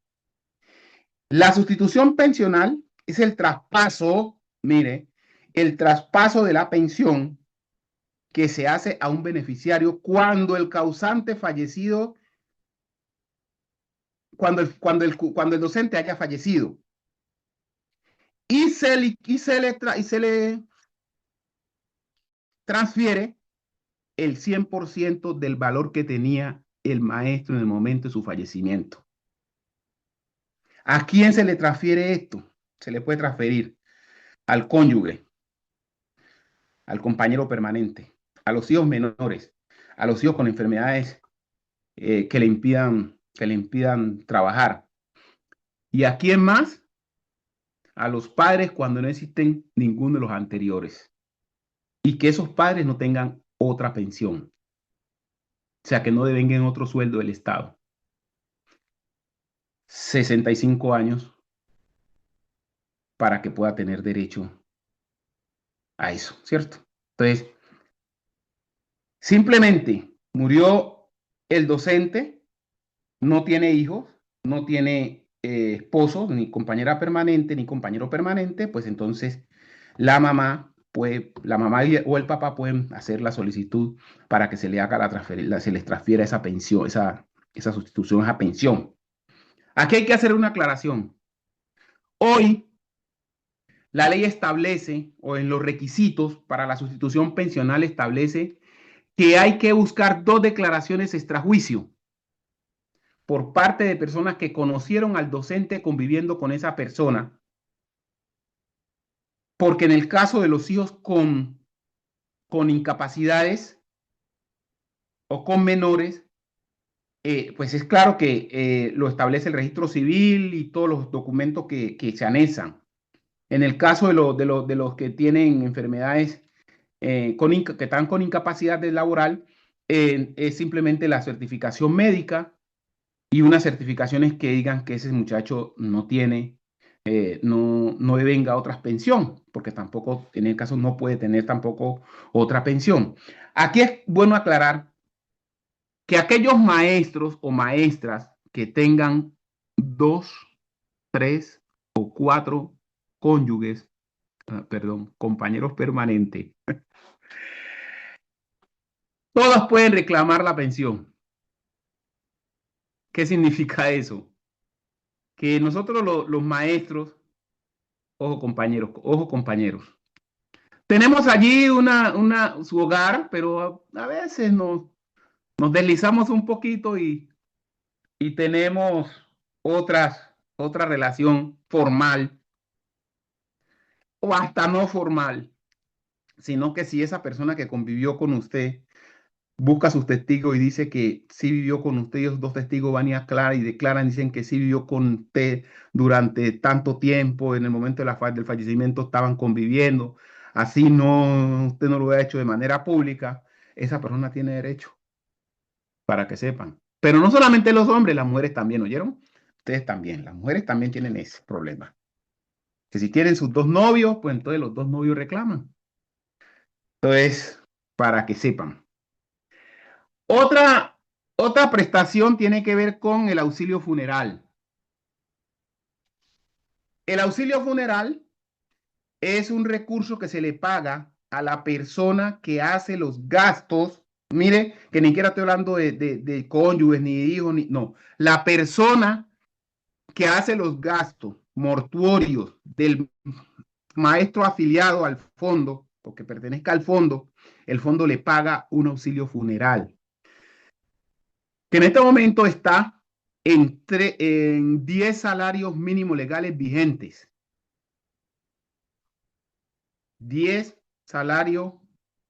La sustitución pensional es el traspaso, mire, el traspaso de la pensión que se hace a un beneficiario cuando el causante fallecido, cuando el docente haya fallecido y se le transfiere el 100% del valor que tenía el maestro en el momento de su fallecimiento. ¿A quién se le transfiere esto? Se le puede transferir al cónyuge, al compañero permanente, a los hijos menores, a los hijos con enfermedades que le impidan trabajar. ¿Y a quién más? A los padres cuando no existen ninguno de los anteriores. Y que esos padres no tengan otra pensión. O sea, que no devenguen otro sueldo del Estado. 65 años para que pueda tener derecho a eso, ¿cierto? Entonces, simplemente murió el docente, no tiene hijos, no tiene esposo, ni compañera permanente, ni compañero permanente, pues entonces la mamá o el papá pueden hacer la solicitud para que se le haga se les transfiera esa pensión, esa sustitución, esa pensión. Aquí hay que hacer una aclaración. Hoy, la ley establece, o en los requisitos para la sustitución pensional establece que hay que buscar 2 declaraciones extrajuicio por parte de personas que conocieron al docente conviviendo con esa persona, porque en el caso de los hijos con incapacidades o con menores, pues es claro que lo establece el registro civil y todos los documentos que se anexan. En el caso de los que tienen enfermedades que están con incapacidad laboral, es simplemente la certificación médica y unas certificaciones que digan que ese muchacho no tiene no devenga otra pensión, porque tampoco, en el caso, no puede tener tampoco otra pensión. Aquí es bueno aclarar que aquellos maestros o maestras que tengan dos, tres o cuatro cónyuges, perdón, compañeros permanentes, todos pueden reclamar la pensión. ¿Qué significa eso? Que nosotros los maestros, ojo compañeros, tenemos allí su hogar, pero a veces nos deslizamos un poquito y tenemos otra relación formal o hasta no formal, sino que si esa persona que convivió con usted busca sus testigos y dice que sí vivió con usted, ellos dos testigos van y aclaran y declaran, dicen que sí vivió con usted durante tanto tiempo, en el momento del fallecimiento estaban conviviendo, así no, usted no lo ha hecho de manera pública, esa persona tiene derecho, para que sepan. Pero no solamente los hombres, las mujeres también, ¿oyeron? Ustedes también, las mujeres también tienen ese problema. Que si tienen sus dos novios, pues entonces los dos novios reclaman. Entonces, para que sepan. Otra, otra prestación tiene que ver con el auxilio funeral. El auxilio funeral es un recurso que se le paga a la persona que hace los gastos. Mire, que ni siquiera estoy hablando de cónyuges, ni de hijos, ni, no. La persona que hace los gastos mortuorios del maestro afiliado al fondo, o que pertenezca al fondo, el fondo le paga un auxilio funeral, que en este momento está en 10 salarios mínimos legales vigentes. 10 salarios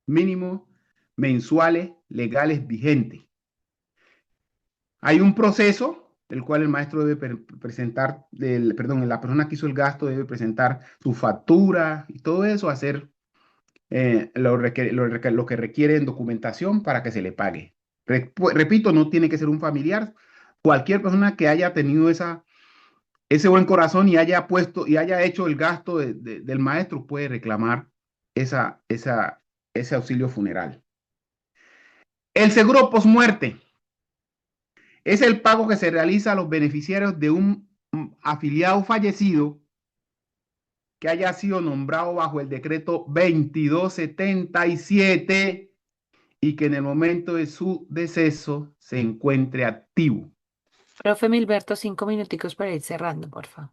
mínimos mensuales legales vigentes. Hay un proceso, el cual el maestro debe presentar, perdón, la persona que hizo el gasto debe presentar su factura y todo eso, hacer lo que requiere en documentación para que se le pague. Repito, no tiene que ser un familiar. Cualquier persona que haya tenido ese buen corazón y haya puesto y haya hecho el gasto del maestro puede reclamar ese auxilio funeral. El seguro postmuerte es el pago que se realiza a los beneficiarios de un afiliado fallecido que haya sido nombrado bajo el decreto 2277 y que en el momento de su deceso se encuentre activo. Profe Milberto, 5 minuticos para ir cerrando, por favor.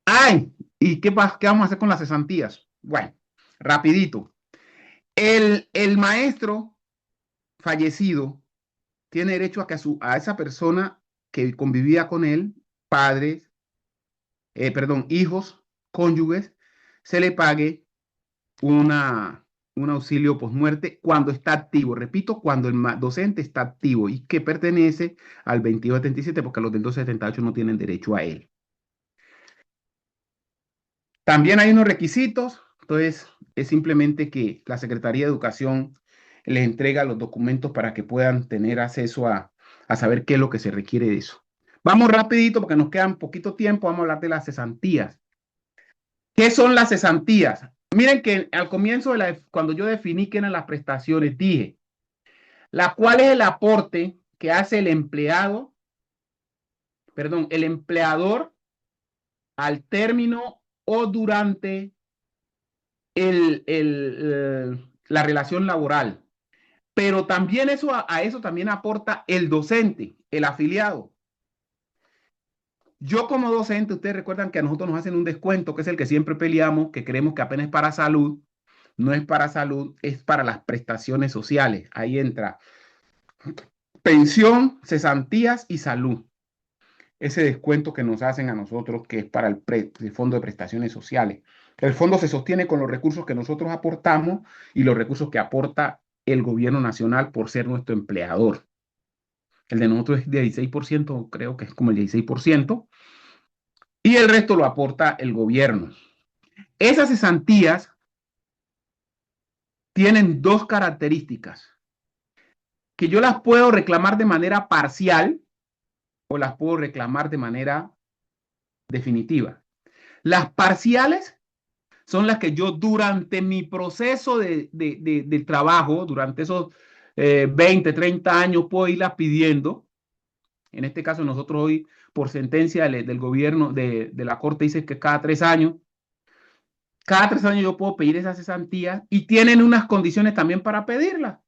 ¡Ay! ¿Y qué vamos a hacer con las cesantías? Bueno, rapidito. El maestro fallecido tiene derecho a que a esa persona que convivía con él, padres, hijos, cónyuges, se le pague un auxilio postmuerte cuando está activo. Repito, cuando el docente está activo y que pertenece al 2277, porque los del 278 no tienen derecho a él. También hay unos requisitos, entonces es simplemente que la Secretaría de Educación les entrega los documentos para que puedan tener acceso a saber qué es lo que se requiere de eso. Vamos rapidito porque nos queda poquito tiempo, vamos a hablar de las cesantías. ¿Qué son las cesantías? Miren que al comienzo, cuando yo definí qué eran las prestaciones, dije, cuál es el aporte que hace el empleador al término o durante la relación laboral. Pero también a eso también aporta el docente, el afiliado. Yo como docente, ustedes recuerdan que a nosotros nos hacen un descuento, que es el que siempre peleamos, que creemos que apenas es para salud. No es para salud, es para las prestaciones sociales. Ahí entra pensión, cesantías y salud. Ese descuento que nos hacen a nosotros, que es para el Fondo de Prestaciones Sociales. El fondo se sostiene con los recursos que nosotros aportamos y los recursos que aporta el gobierno nacional por ser nuestro empleador. El de nosotros es de 16%, creo que es como el 16%, y el resto lo aporta el gobierno. Esas cesantías tienen dos características, que yo las puedo reclamar de manera parcial o las puedo reclamar de manera definitiva. Las parciales son las que yo durante mi proceso de trabajo, durante esos 20, 30 años, puedo irlas pidiendo. En este caso, nosotros hoy, por sentencia del gobierno, de la Corte, dice que cada 3 años yo puedo pedir esas cesantías y tienen unas condiciones también para pedirlas.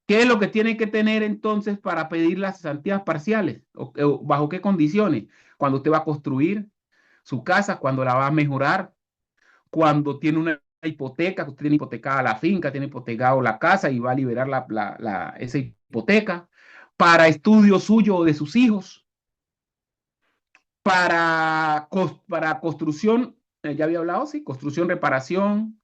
¿Qué es lo que tiene que tener entonces para pedir las cesantías parciales? ¿O bajo qué condiciones? Cuando usted va a construir su casa, cuando la va a mejorar, cuando tiene una hipoteca, que usted tiene hipotecada la finca, tiene hipotecado la casa y va a liberar esa hipoteca, para estudio suyo o de sus hijos, para construcción, ya había hablado, sí, construcción, reparación,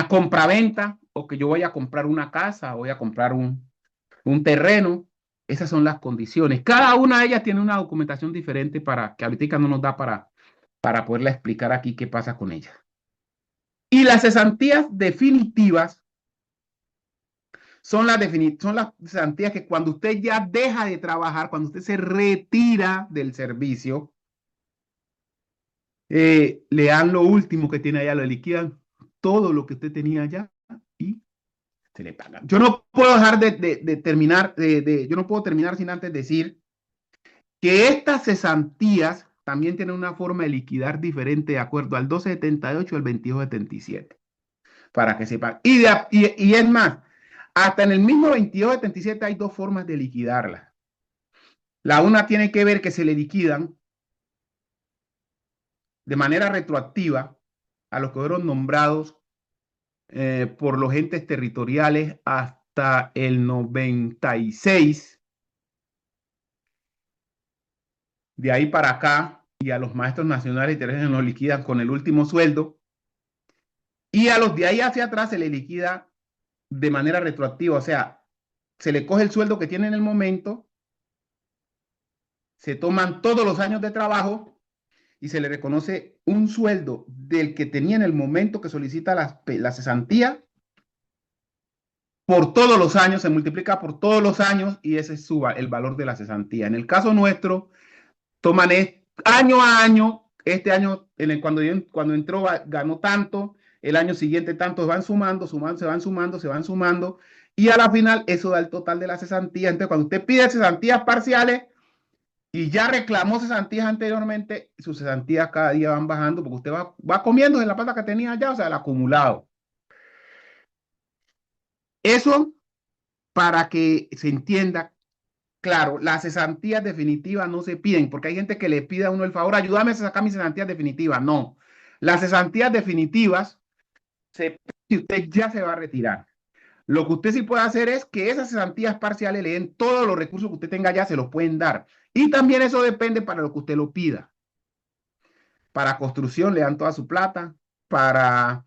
compraventa, o que yo voy a comprar una casa, voy a comprar un terreno. Esas son las condiciones. Cada una de ellas tiene una documentación diferente que ahorita no nos da para poderla explicar aquí qué pasa con ellas. Y las cesantías definitivas son las cesantías que cuando usted ya deja de trabajar, cuando usted se retira del servicio, le dan lo último que tiene allá, le liquidan todo lo que usted tenía allá y se le paga. Yo no puedo dejar de terminar, yo no puedo terminar sin antes decir que estas cesantías también tienen una forma de liquidar diferente de acuerdo al 1278 y al 2277, para que sepan. Y es más, hasta en el mismo 2277 hay dos formas de liquidarlas. La una tiene que ver que se le liquidan de manera retroactiva a los que fueron nombrados por los entes territoriales hasta el 96. De ahí para acá, y a los maestros nacionales y terrestres nos liquidan con el último sueldo. Y a los de ahí hacia atrás se le liquida de manera retroactiva, o sea, se le coge el sueldo que tiene en el momento, se toman todos los años de trabajo y se le reconoce un sueldo del que tenía en el momento que solicita la cesantía por todos los años, se multiplica por todos los años y ese suba el valor de la cesantía. En el caso nuestro, toman año a año, este año, cuando entró, ganó tanto, el año siguiente tanto, van sumando, se van sumando, y a la final eso da el total de la cesantía. Entonces, cuando usted pide cesantías parciales y ya reclamó cesantías anteriormente, sus cesantías cada día van bajando porque usted va comiendo de la plata que tenía allá, o sea, el acumulado. Eso para que se entienda. Claro, las cesantías definitivas no se piden, porque hay gente que le pide a uno el favor, ayúdame a sacar mis cesantías definitivas. No, las cesantías definitivas se piden si usted ya se va a retirar. Lo que usted sí puede hacer es que esas cesantías parciales le den todos los recursos que usted tenga ya, se los pueden dar. Y también eso depende para lo que usted lo pida. Para construcción le dan toda su plata, para,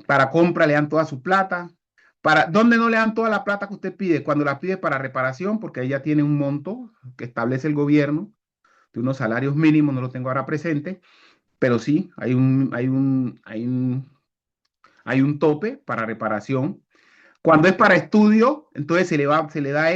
para compra le dan toda su plata. ¿Dónde no le dan toda la plata que usted pide? Cuando la pide para reparación, porque ahí ya tiene un monto que establece el gobierno de unos salarios mínimos, no lo tengo ahora presente, pero sí, hay un tope para reparación. Cuando es para estudio, entonces se le da,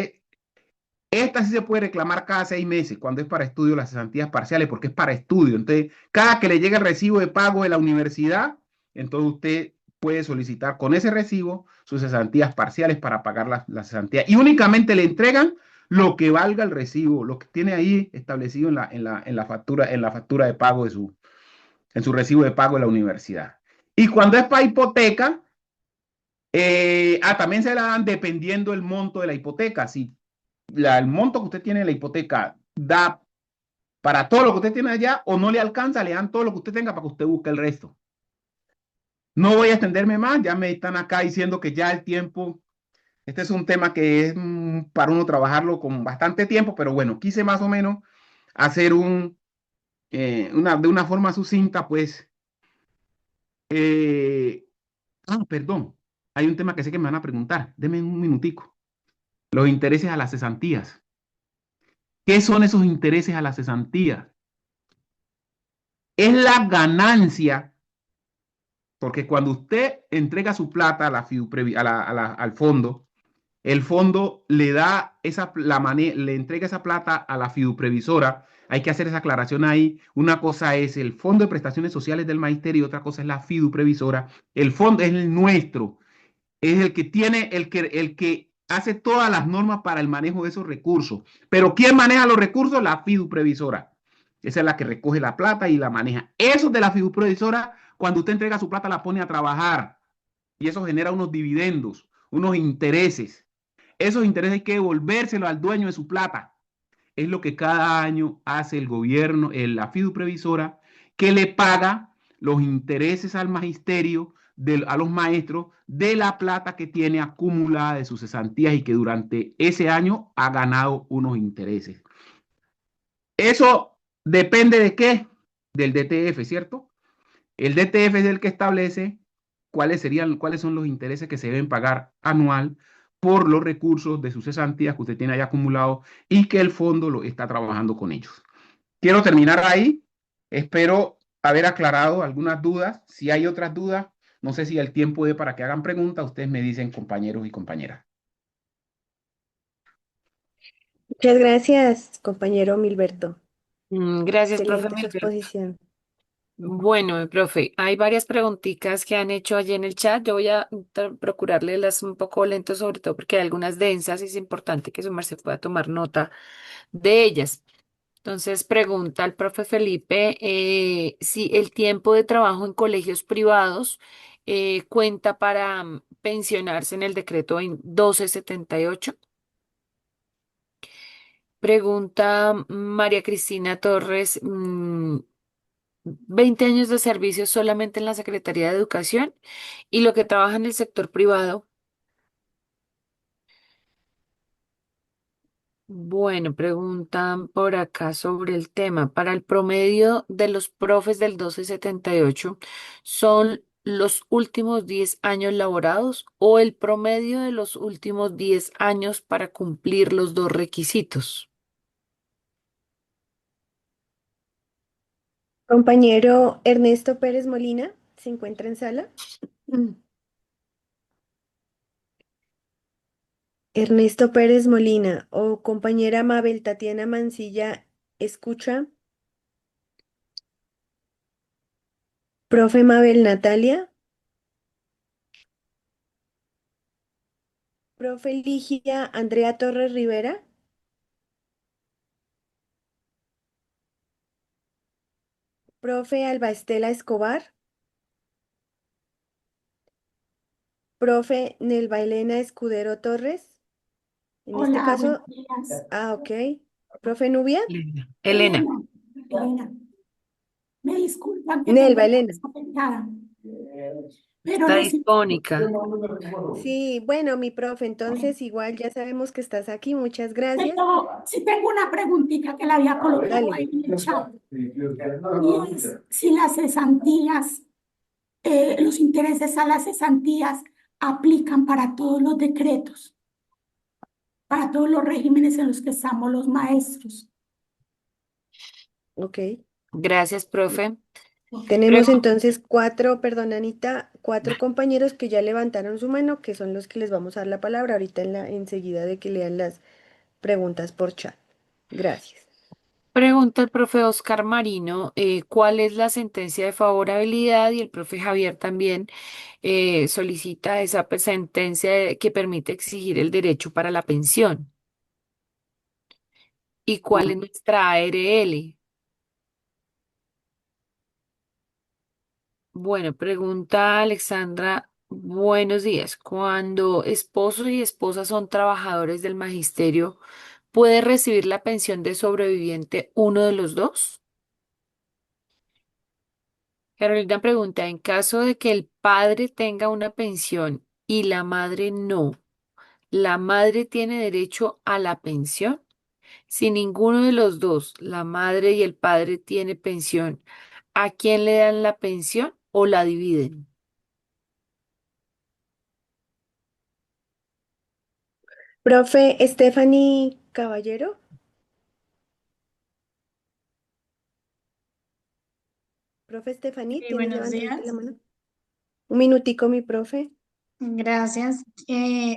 esta sí se puede reclamar cada 6 meses, cuando es para estudio las cesantías parciales, porque es para estudio. Entonces, cada que le llegue el recibo de pago de la universidad, entonces usted puede solicitar con ese recibo sus cesantías parciales para pagar las cesantías. Y únicamente le entregan lo que valga el recibo, lo que tiene ahí establecido en la factura de pago en su recibo de pago de la universidad. Y cuando es para hipoteca, también se la dan dependiendo el monto de la hipoteca. Si el monto que usted tiene en la hipoteca da para todo lo que usted tiene allá o no le alcanza, le dan todo lo que usted tenga para que usted busque el resto. No voy a extenderme más, ya me están acá diciendo que ya el tiempo, este es un tema que es para uno trabajarlo con bastante tiempo, pero bueno, quise más o menos hacer de una forma sucinta, pues, perdón, hay un tema que sé que me van a preguntar, denme un minutico, los intereses a las cesantías. ¿Qué son esos intereses a las cesantías? Es la ganancia, porque cuando usted entrega su plata a al fondo, el fondo le da le entrega esa plata a la fiduprevisora Hay que hacer esa aclaración ahí. Una cosa es el Fondo de Prestaciones Sociales del Magisterio y otra cosa es la FIDU Previsora. El fondo es el nuestro, es el que tiene, el que hace todas las normas para el manejo de esos recursos. Pero ¿quién maneja los recursos? La FIDU Previsora. Esa es la que recoge la plata y la maneja. Eso de la FIDU Previsora, cuando usted entrega su plata, la pone a trabajar y eso genera unos dividendos, unos intereses. Esos intereses hay que devolvérselo al dueño de su plata. Es lo que cada año hace el gobierno, la FIDU Previsora, que le paga los intereses al magisterio, a los maestros, de la plata que tiene acumulada de sus cesantías y que durante ese año ha ganado unos intereses. Eso depende de qué? Del DTF, ¿cierto? El DTF es el que establece cuáles son los intereses que se deben pagar anual por los recursos de sus cesantías que usted tiene ahí acumulado y que el fondo lo está trabajando con ellos. Quiero terminar ahí. Espero haber aclarado algunas dudas. Si hay otras dudas, no sé si el tiempo es para que hagan preguntas. Ustedes me dicen, compañeros y compañeras. Muchas gracias, compañero Milberto. Gracias, profe Excelente su Milberto. exposición. Bueno, profe, hay varias preguntitas que han hecho allí en el chat. Yo voy a procurar leerlas un poco lento, sobre todo porque hay algunas densas y es importante que su merced pueda tomar nota de ellas. Entonces, pregunta al profe Felipe si el tiempo de trabajo en colegios privados cuenta para pensionarse en el decreto en 1278. Pregunta María Cristina Torres, 20 años de servicio solamente en la Secretaría de Educación y lo que trabaja en el sector privado. Bueno, preguntan por acá sobre el tema. Para el promedio de los profes del 1278, ¿son los últimos 10 años laborados o el promedio de los últimos 10 años para cumplir los dos requisitos? Compañero Ernesto Pérez Molina, ¿se encuentra en sala? Mm. Ernesto Pérez Molina o compañera Mabel Tatiana Mancilla, ¿escucha? Profe Mabel Natalia, profe Ligia Andrea Torres Rivera, profe Alba Estela Escobar, profe Nelva Elena Escudero Torres, en este Hola, buenos caso, días. ok. Profe Nubia, Elena. Elena, Elena, Elena, me disculpan que tengo Nelva la Elena. voz afectada, pero está los... disfónica. Sí, bueno, mi profe, entonces igual ya sabemos que estás aquí, muchas gracias. Pero sí tengo una preguntita que la había colocado Dale. ahí en el chat. Y es si las cesantías, los intereses a las cesantías aplican para todos los decretos, para todos los regímenes en los que estamos los maestros. Ok. Gracias, profe. Tenemos Pregunta. entonces cuatro, perdón, Anita, cuatro compañeros que ya levantaron su mano, que son los que les vamos a dar la palabra ahorita enseguida de que lean las preguntas por chat. Gracias. Pregunta el profe Oscar Marino, ¿cuál es la sentencia de favorabilidad? Y el profe Javier también solicita esa sentencia que permite exigir el derecho para la pensión. ¿Y cuál es nuestra ARL? Bueno, pregunta Alexandra, buenos días. Cuando esposo y esposa son trabajadores del magisterio, ¿puede recibir la pensión de sobreviviente uno de los dos? Carolina pregunta, en caso de que el padre tenga una pensión y la madre no, ¿la madre tiene derecho a la pensión? Si ninguno de los dos, la madre y el padre, tiene pensión, ¿a quién le dan la pensión o la dividen? Profe Stephanie Caballero, profe Stephanie, Sí, ¿tienes buenos levantadita la días. mano? Un minutico, mi profe. Gracias.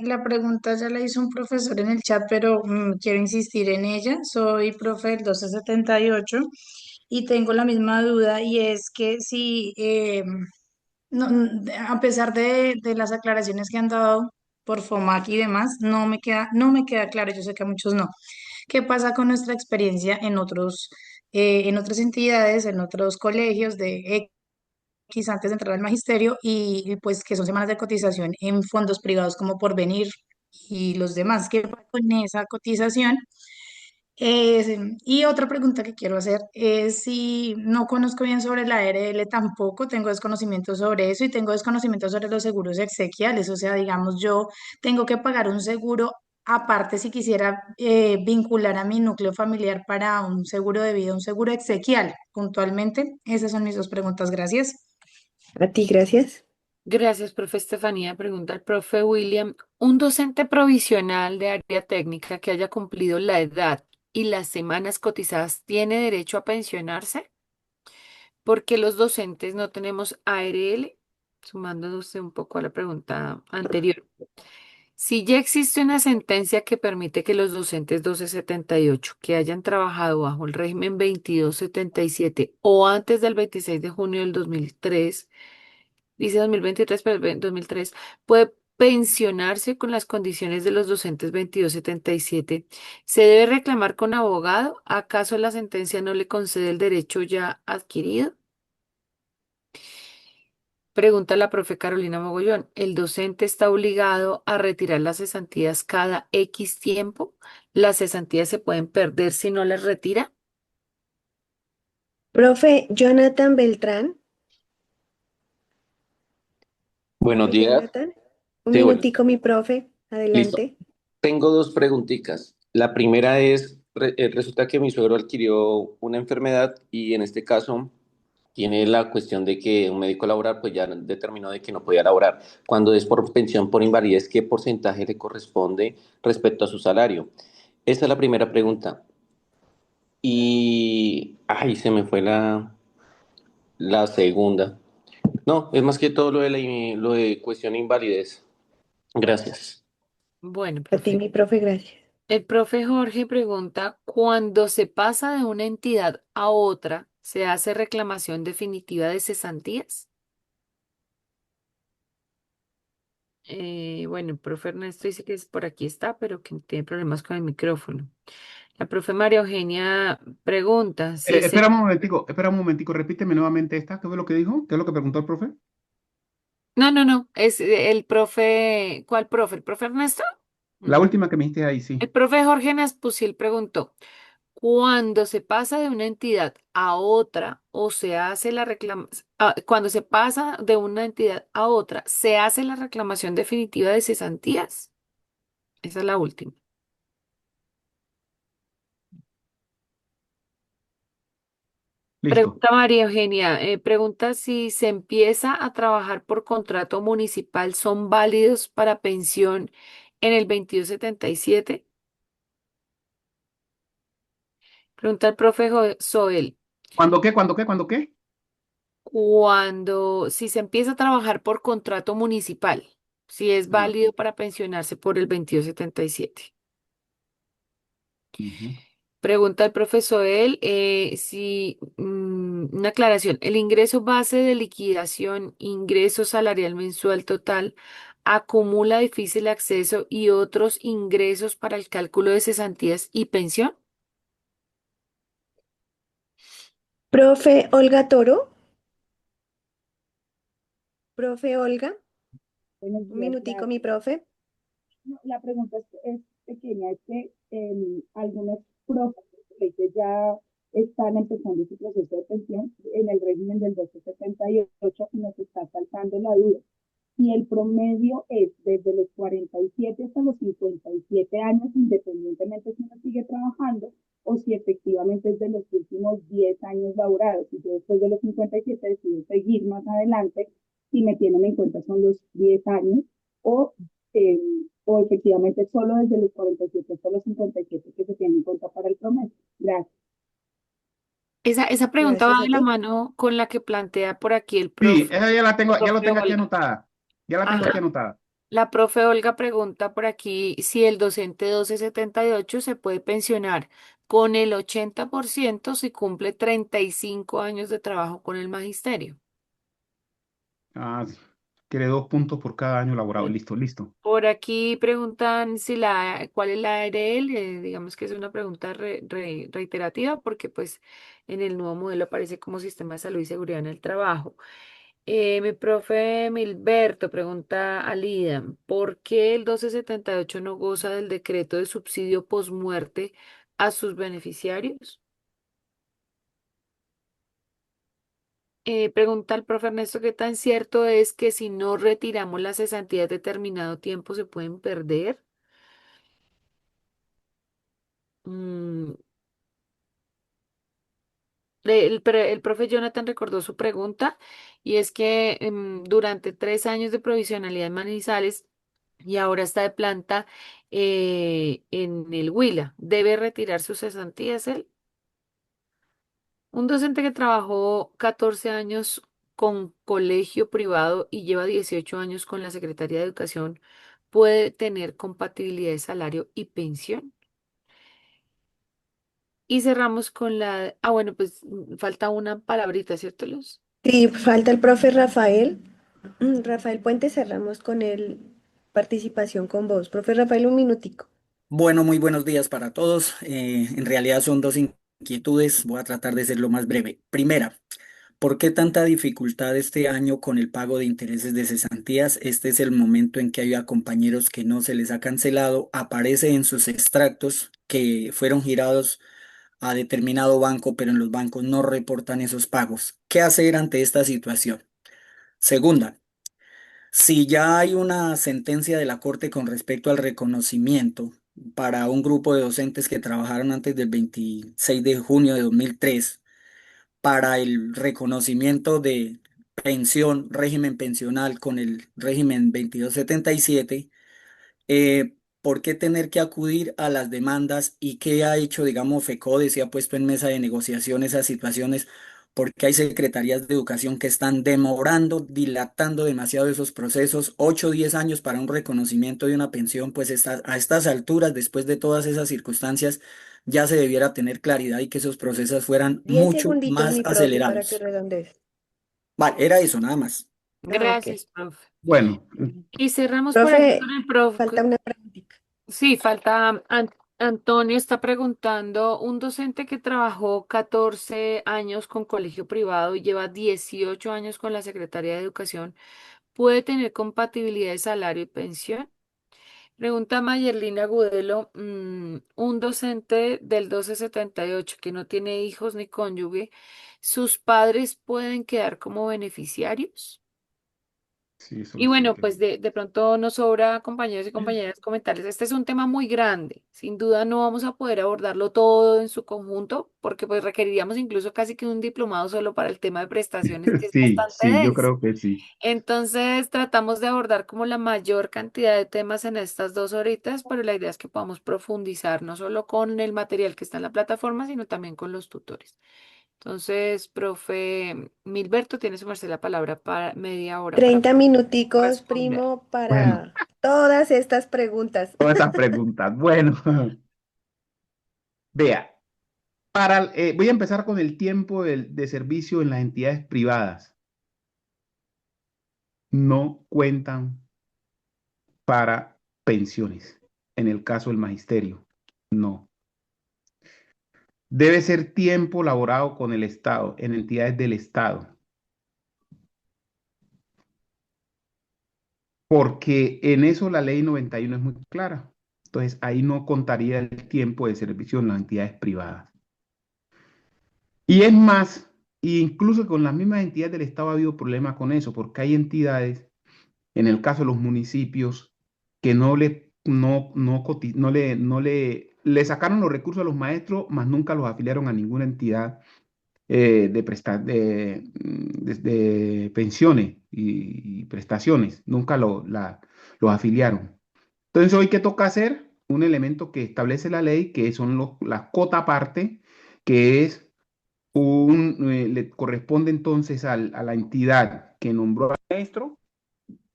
La pregunta ya la hizo un profesor en el chat, pero quiero insistir en ella. Soy profe del 1278 y tengo la misma duda y es que si, a pesar de las aclaraciones que han dado por FOMAC y demás, no me queda claro, yo sé que a muchos no. ¿Qué pasa con nuestra experiencia en otras entidades, en otros colegios de X antes de entrar al magisterio pues que son semanas de cotización en fondos privados como Porvenir y los demás? ¿Qué pasa con esa cotización? Y otra pregunta que quiero hacer es si no conozco bien sobre la ARL tampoco, tengo desconocimiento sobre eso y tengo desconocimiento sobre los seguros exequiales, o sea, digamos, yo tengo que pagar un seguro aparte si quisiera vincular a mi núcleo familiar para un seguro de vida, un seguro exequial, puntualmente. Esas son mis dos preguntas, gracias. A ti, gracias. Gracias, profe Estefanía. Pregunta el profe William. ¿Un docente provisional de área técnica que haya cumplido la edad y las semanas cotizadas tiene derecho a pensionarse? Porque los docentes no tenemos ARL, sumándose un poco a la pregunta anterior. Si ya existe una sentencia que permite que los docentes 1278 que hayan trabajado bajo el régimen 2277 o antes del 26 de junio del 2003, dice 2023, pero 2003, puede pensionarse con las condiciones de los docentes 2277, ¿se debe reclamar con abogado? ¿Acaso la sentencia no le concede el derecho ya adquirido? Pregunta la profe Carolina Mogollón. ¿El docente está obligado a retirar las cesantías cada X tiempo? ¿Las cesantías se pueden perder si no las retira? Profe Jonathan Beltrán. Buenos Profe días. Jonathan. Un Sí, bueno, minutico, mi profe. listo. Adelante. Tengo dos preguntitas. La primera es, resulta que mi suegro adquirió una enfermedad y en este caso tiene la cuestión de que un médico laboral pues ya determinó de que no podía laborar. Cuando es por pensión por invalidez, ¿qué porcentaje le corresponde respecto a su salario? Esa es la primera pregunta. Y, ay, se me fue la segunda. No, es más que todo lo de cuestión de invalidez. Gracias. Bueno, A ti, profe. mi profe, gracias. El profe Jorge pregunta, ¿cuando se pasa de una entidad a otra, se hace reclamación definitiva de cesantías? Bueno, el profe Ernesto dice que es por aquí está, pero que tiene problemas con el micrófono. La profe María Eugenia pregunta si se... Espera un momentico, repíteme nuevamente esta, ¿qué fue lo que dijo? ¿Qué es lo que preguntó el profe? No, no, no, es el profe... ¿Cuál profe? ¿El profe Ernesto? La Ujú. última que me dijiste ahí, sí. El profe Jorge Naspusil preguntó, cuando se pasa de una entidad a otra o se hace la reclamación, cuando se pasa de una entidad a otra, ¿se hace la reclamación definitiva de cesantías? Esa es la última. Listo. Pregunta María Eugenia, pregunta si se empieza a trabajar por contrato municipal, ¿son válidos para pensión en el 2277? Pregunta el profe Soel. ¿Cuándo qué? ¿Cuándo qué? ¿Cuándo qué? Si se empieza a trabajar por contrato municipal, si es Ah, válido para pensionarse por el 2277. ujú. Pregunta el profesor él una aclaración, el ingreso base de liquidación, ingreso salarial mensual total, acumula difícil acceso y otros ingresos para el cálculo de cesantías y pensión. Profe Olga Toro. Profe Olga. Buenos Un días. minutico, mi profe. La pregunta es pequeña, es que algunos profes que ya están empezando su proceso de pensión en el régimen del 1278 y nos está saltando la duda. Y el promedio es desde los 47 hasta los 57 años, independientemente si uno sigue trabajando o si efectivamente es de los últimos 10 años laborados. Y yo después de los 57 decido seguir más adelante, si me tienen en cuenta son los 10 años o, eh, o efectivamente solo desde los 47 hasta los 57 que se tienen en cuenta para el promedio. Gracias. Esa pregunta va Gracias de a la ti. mano con la que plantea por aquí el Sí, profe, esa ya la tengo, ya lo profe tengo aquí Olga. anotada. Ya la tengo aquí Ajá. anotada. La profe Olga pregunta por aquí si el docente 1278 se puede pensionar con el 80% si cumple 35 años de trabajo con el magisterio. Ah, quiere 2 puntos por cada año laborado. Sí. Listo, listo. Por aquí preguntan si cuál es la ARL. Digamos que es una pregunta reiterativa porque pues en el nuevo modelo aparece como Sistema de Salud y Seguridad en el Trabajo. Mi profe Milberto pregunta a Lida, ¿por qué el 1278 no goza del decreto de subsidio posmuerte a sus beneficiarios? Pregunta al profe Ernesto, ¿qué tan cierto es que si no retiramos las cesantías determinado tiempo se pueden perder? Mm, el profe Jonathan recordó su pregunta y es que durante 3 años de provisionalidad en Manizales y ahora está de planta en el Huila, ¿debe retirar sus cesantías él? Un docente que trabajó 14 años con colegio privado y lleva 18 años con la Secretaría de Educación, ¿puede tener compatibilidad de salario y pensión? Y cerramos con bueno, pues falta una palabrita, ¿cierto, Luz? Sí, falta el profe Rafael. Rafael Puente, cerramos con el participación con vos. Profe Rafael, un minutico. Bueno, muy buenos días para todos. En realidad son dos inquietudes. Voy a tratar de ser lo más breve. Primera, ¿por qué tanta dificultad este año con el pago de intereses de cesantías? Este es el momento en que hay a compañeros que no se les ha cancelado. Aparece en sus extractos que fueron girados a determinado banco, pero en los bancos no reportan esos pagos. ¿Qué hacer ante esta situación? Segunda, si ya hay una sentencia de la Corte con respecto al reconocimiento para un grupo de docentes que trabajaron antes del 26 de junio de 2003 para el reconocimiento de pensión, régimen pensional con el régimen 2277, ¿por qué tener que acudir a las demandas y qué ha hecho, digamos, FECODE, se ha puesto en mesa de negociación esas situaciones? Porque hay secretarías de educación que están demorando, dilatando demasiado esos procesos, 8 o 10 años para un reconocimiento de una pensión, pues a estas alturas, después de todas esas circunstancias, ya se debiera tener claridad y que esos procesos fueran 10 mucho segunditos, más mi profe, para que acelerados. redondees. Vale, era eso, nada más. Ah, ok. Gracias, profe. Bueno, Y cerramos por aquí con Profe, el profe. falta una preguntita. Sí, falta Antonio está preguntando, un docente que trabajó 14 años con colegio privado y lleva 18 años con la Secretaría de Educación, ¿puede tener compatibilidad de salario y pensión? Pregunta Mayerlina Agudelo, un docente del 1278 que no tiene hijos ni cónyuge, ¿sus padres pueden quedar como beneficiarios? sí, eso Y lo bueno, expliqué. pues de pronto nos sobra, compañeros y compañeras, comentarles. Este es un tema muy grande. Sin duda no vamos a poder abordarlo todo en su conjunto, porque pues requeriríamos incluso casi que un diplomado solo para el tema de prestaciones, que es Sí, bastante sí, yo denso. creo que sí. Entonces tratamos de abordar como la mayor cantidad de temas en estas 2 horitas, pero la idea es que podamos profundizar no solo con el material que está en la plataforma, sino también con los tutores. Entonces, profe Milberto, tiene su merced la palabra para media hora para 30 minuticos, responder. primo, Bueno, para todas estas preguntas. todas esas preguntas. Bueno, vea, voy a empezar con el tiempo de servicio en las entidades privadas. No cuentan para pensiones. En el caso del magisterio, no. Debe ser tiempo laborado con el Estado, en entidades del Estado, porque en eso la ley 91 es muy clara. Entonces, ahí no contaría el tiempo de servicio en las entidades privadas. Y es más, incluso con las mismas entidades del Estado ha habido problemas con eso, porque hay entidades, en el caso de los municipios, que le sacaron los recursos a los maestros, mas nunca los afiliaron a ninguna entidad de pensiones y prestaciones, nunca los afiliaron. Entonces, hoy, ¿qué toca hacer? Un elemento que establece la ley, que son las cota parte, que es le corresponde entonces a la entidad que nombró al maestro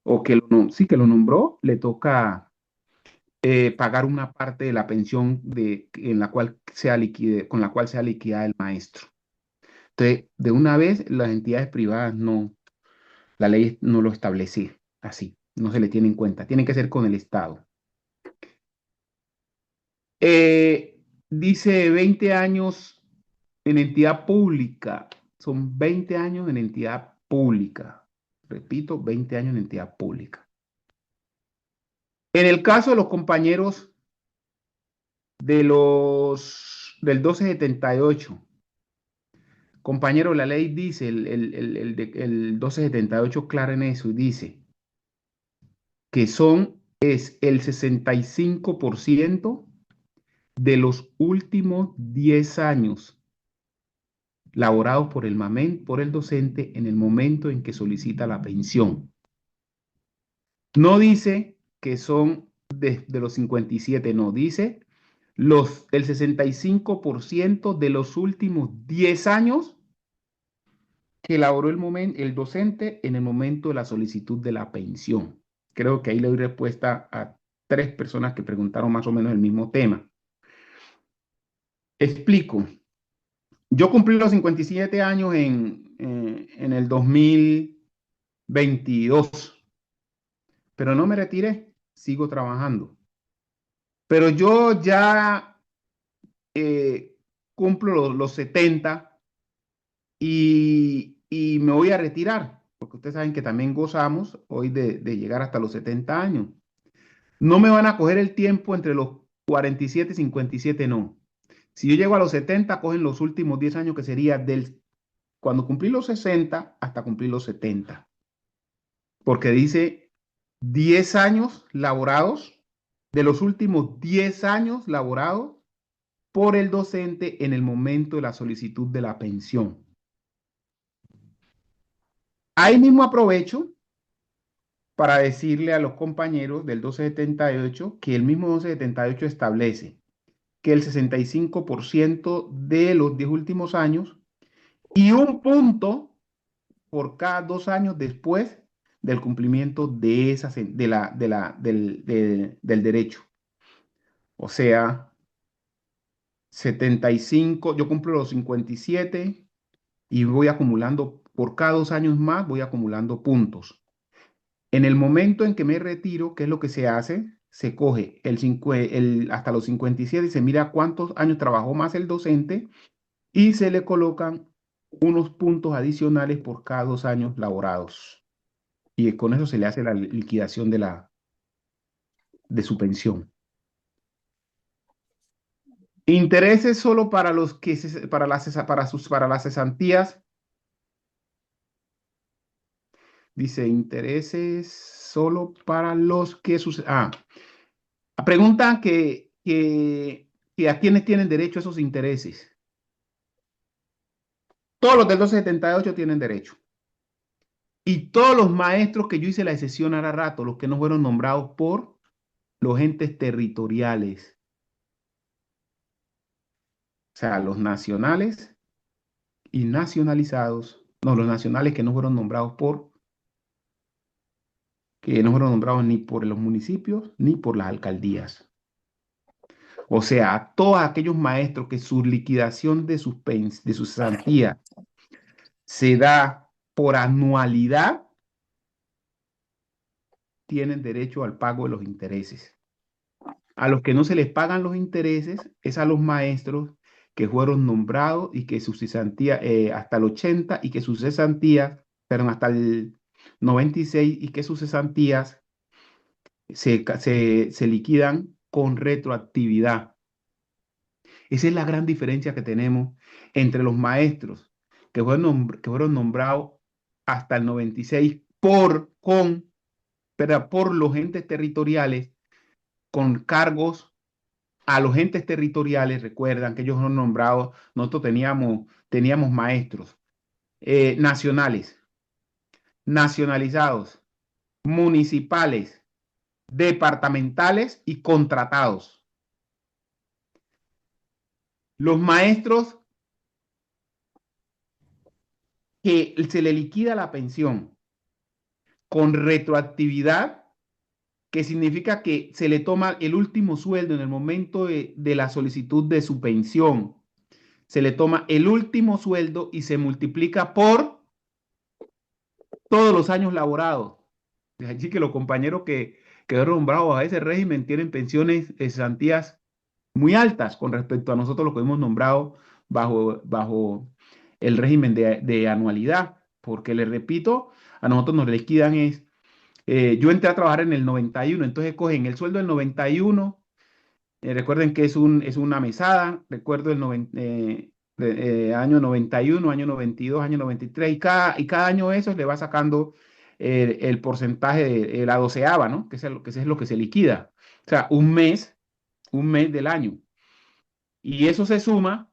o que sí que lo nombró, le toca pagar una parte de la pensión en la cual con la cual sea liquidada el maestro. Entonces, de una vez, las entidades privadas no, la ley no lo establece así, no se le tiene en cuenta, tiene que ser con el Estado. Dice 20 años en entidad pública, son 20 años en entidad pública. Repito, 20 años en entidad pública. En el caso de los compañeros del 1278, compañero, la ley dice, el 1278 clara en eso y dice que es el 65% de los últimos 10 años laborados por el docente en el momento en que solicita la pensión. No dice que son de los 57, no, dice el 65% de los últimos 10 años que elaboró el docente en el momento de la solicitud de la pensión. Creo que ahí le doy respuesta a 3 personas que preguntaron más o menos el mismo tema. Explico. Yo cumplí los 57 años en el 2022, pero no me retiré, sigo trabajando. Pero yo ya cumplo los 70 y me voy a retirar, porque ustedes saben que también gozamos hoy de llegar hasta los 70 años. No me van a coger el tiempo entre los 47 y 57, no. Si yo llego a los 70, cogen los últimos 10 años, que sería cuando cumplí los 60 hasta cumplir los 70. Porque dice 10 años laborados, de los últimos 10 años laborados por el docente en el momento de la solicitud de la pensión. Ahí mismo aprovecho para decirle a los compañeros del 1278 que el mismo 1278 establece que el 65% de los 10 últimos años y un punto por cada 2 años después del cumplimiento del derecho. O sea, 75, yo cumplo los 57 y voy acumulando, por cada 2 años más, voy acumulando puntos. En el momento en que me retiro, ¿qué es lo que se hace? Se coge hasta los 57 y se mira cuántos años trabajó más el docente y se le colocan unos puntos adicionales por cada 2 años laborados. Y con eso se le hace la liquidación de su pensión. Intereses solo para para las cesantías. Dice intereses solo para los que pregunta que a quienes tienen derecho a esos intereses. Todos los del 278 tienen derecho. Y todos los maestros que yo hice la excepción ahora rato, los que no fueron nombrados por los entes territoriales. O sea, los nacionales y nacionalizados. No, los nacionales que no fueron nombrados que no fueron nombrados ni por los municipios ni por las alcaldías. O sea, a todos aquellos maestros que su liquidación de sus cesantías se da por anualidad, tienen derecho al pago de los intereses. A los que no se les pagan los intereses es a los maestros que fueron nombrados y que su cesantía hasta el 80 y que sus cesantías, perdón, hasta el 96 y que sus cesantías se liquidan con retroactividad. Esa es la gran diferencia que tenemos entre los maestros que fueron nombrados hasta el 96 por los entes territoriales con cargos a los entes territoriales. Recuerdan que ellos fueron nombrados, nosotros teníamos maestros nacionales, nacionalizados, municipales, departamentales y contratados. Los maestros que se le liquida la pensión con retroactividad, que significa que se le toma el último sueldo en el momento de la solicitud de su pensión. Se le toma el último sueldo y se multiplica por todos los años laborados. De allí que los compañeros que quedaron nombrados a ese régimen tienen pensiones, cesantías muy altas con respecto a nosotros los que hemos nombrado bajo el régimen de anualidad. Porque les repito, a nosotros nos liquidan yo entré a trabajar en el 91, entonces cogen el sueldo del 91. Recuerden que es una mesada. Recuerdo año 91, año 92, año 93, y cada año eso le va sacando el porcentaje de la doceava, ¿no? Que es lo que se liquida. O sea, un mes del año. Y eso se suma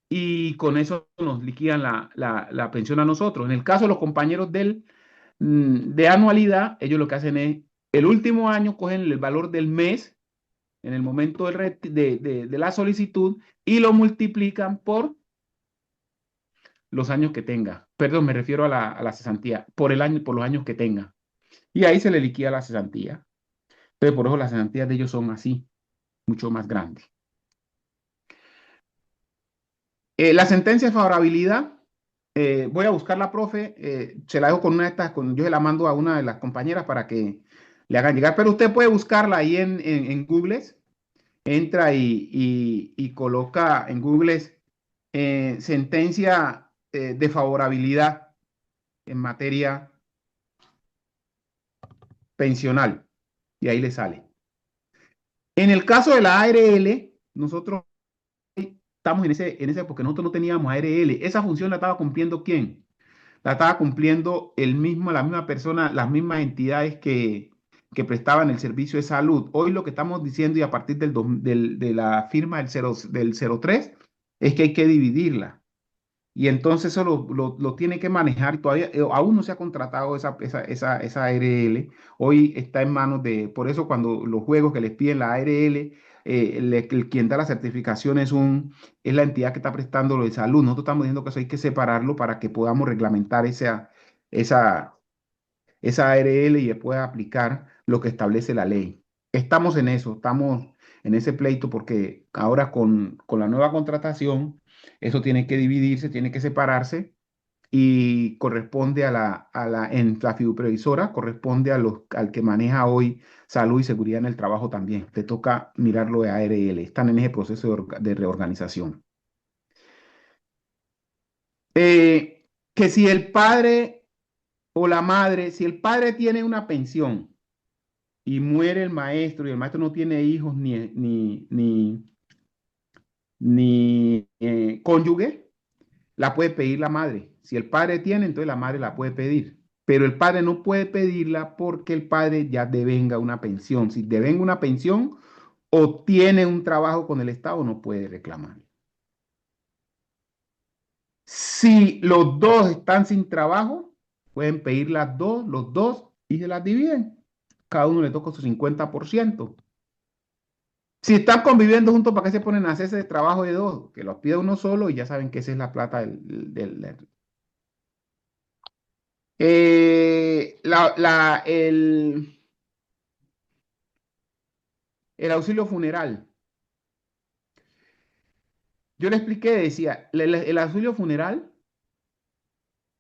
y con eso nos liquidan la pensión a nosotros. En el caso de los compañeros de anualidad, ellos lo que hacen es, el último año cogen el valor del mes en el momento de la solicitud y lo multiplican por los años que tenga. Perdón, me refiero a la cesantía, por los años que tenga. Y ahí se le liquida la cesantía. Pero por eso las cesantías de ellos son así, mucho más grandes. La sentencia de favorabilidad, voy a buscarla, profe. Se la dejo con una de estas, yo se la mando a una de las compañeras para que le hagan llegar. Pero usted puede buscarla ahí en Google. Entra y coloca en Google sentencia de favorabilidad en materia pensional y ahí le sale. En el caso de la ARL, nosotros estamos en ese porque nosotros no teníamos ARL. Esa función la estaba cumpliendo ¿quién? La estaba cumpliendo la misma persona, las mismas entidades que prestaban el servicio de salud. Hoy lo que estamos diciendo y a partir de la firma del 03 es que hay que dividirla. Y entonces eso lo tiene que manejar. Todavía aún no se ha contratado esa ARL. Hoy está en manos por eso cuando los juegos que les piden la ARL, quien da la certificación es la entidad que está prestando lo de salud. Nosotros estamos diciendo que eso hay que separarlo para que podamos reglamentar esa ARL y después aplicar lo que establece la ley. Estamos en eso, estamos en ese pleito porque ahora con la nueva contratación, eso tiene que dividirse, tiene que separarse y corresponde en la fiduprevisora, corresponde al que maneja hoy salud y seguridad en el trabajo también. Le toca mirarlo de ARL, están en ese proceso de reorganización. Que si el padre o la madre, si el padre tiene una pensión y muere el maestro y el maestro no tiene hijos ni cónyuge, la puede pedir la madre. Si el padre tiene, entonces la madre la puede pedir. Pero el padre no puede pedirla porque el padre ya devenga una pensión. Si devenga una pensión o tiene un trabajo con el Estado, no puede reclamar. Si los dos están sin trabajo, pueden pedir los dos y se las dividen. Cada uno le toca su 50%. Si están conviviendo juntos, ¿para qué se ponen a hacer ese trabajo de dos? Que los pide uno solo y ya saben que esa es la plata el auxilio funeral. Yo le expliqué, decía, el auxilio funeral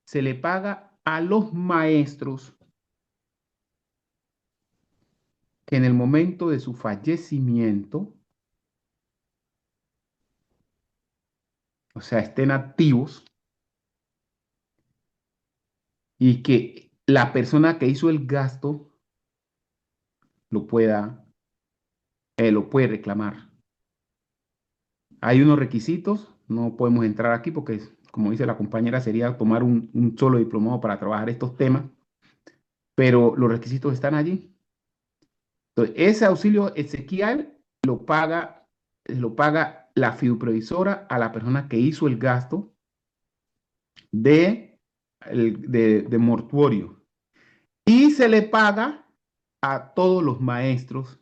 se le paga a los maestros que en el momento de su fallecimiento, o sea, estén activos y que la persona que hizo el gasto lo puede reclamar. Hay unos requisitos, no podemos entrar aquí porque, como dice la compañera, sería tomar un solo diplomado para trabajar estos temas, pero los requisitos están allí. Entonces, ese auxilio exequial lo paga la fiduprevisora a la persona que hizo el gasto de mortuorio. Y se le paga a todos los maestros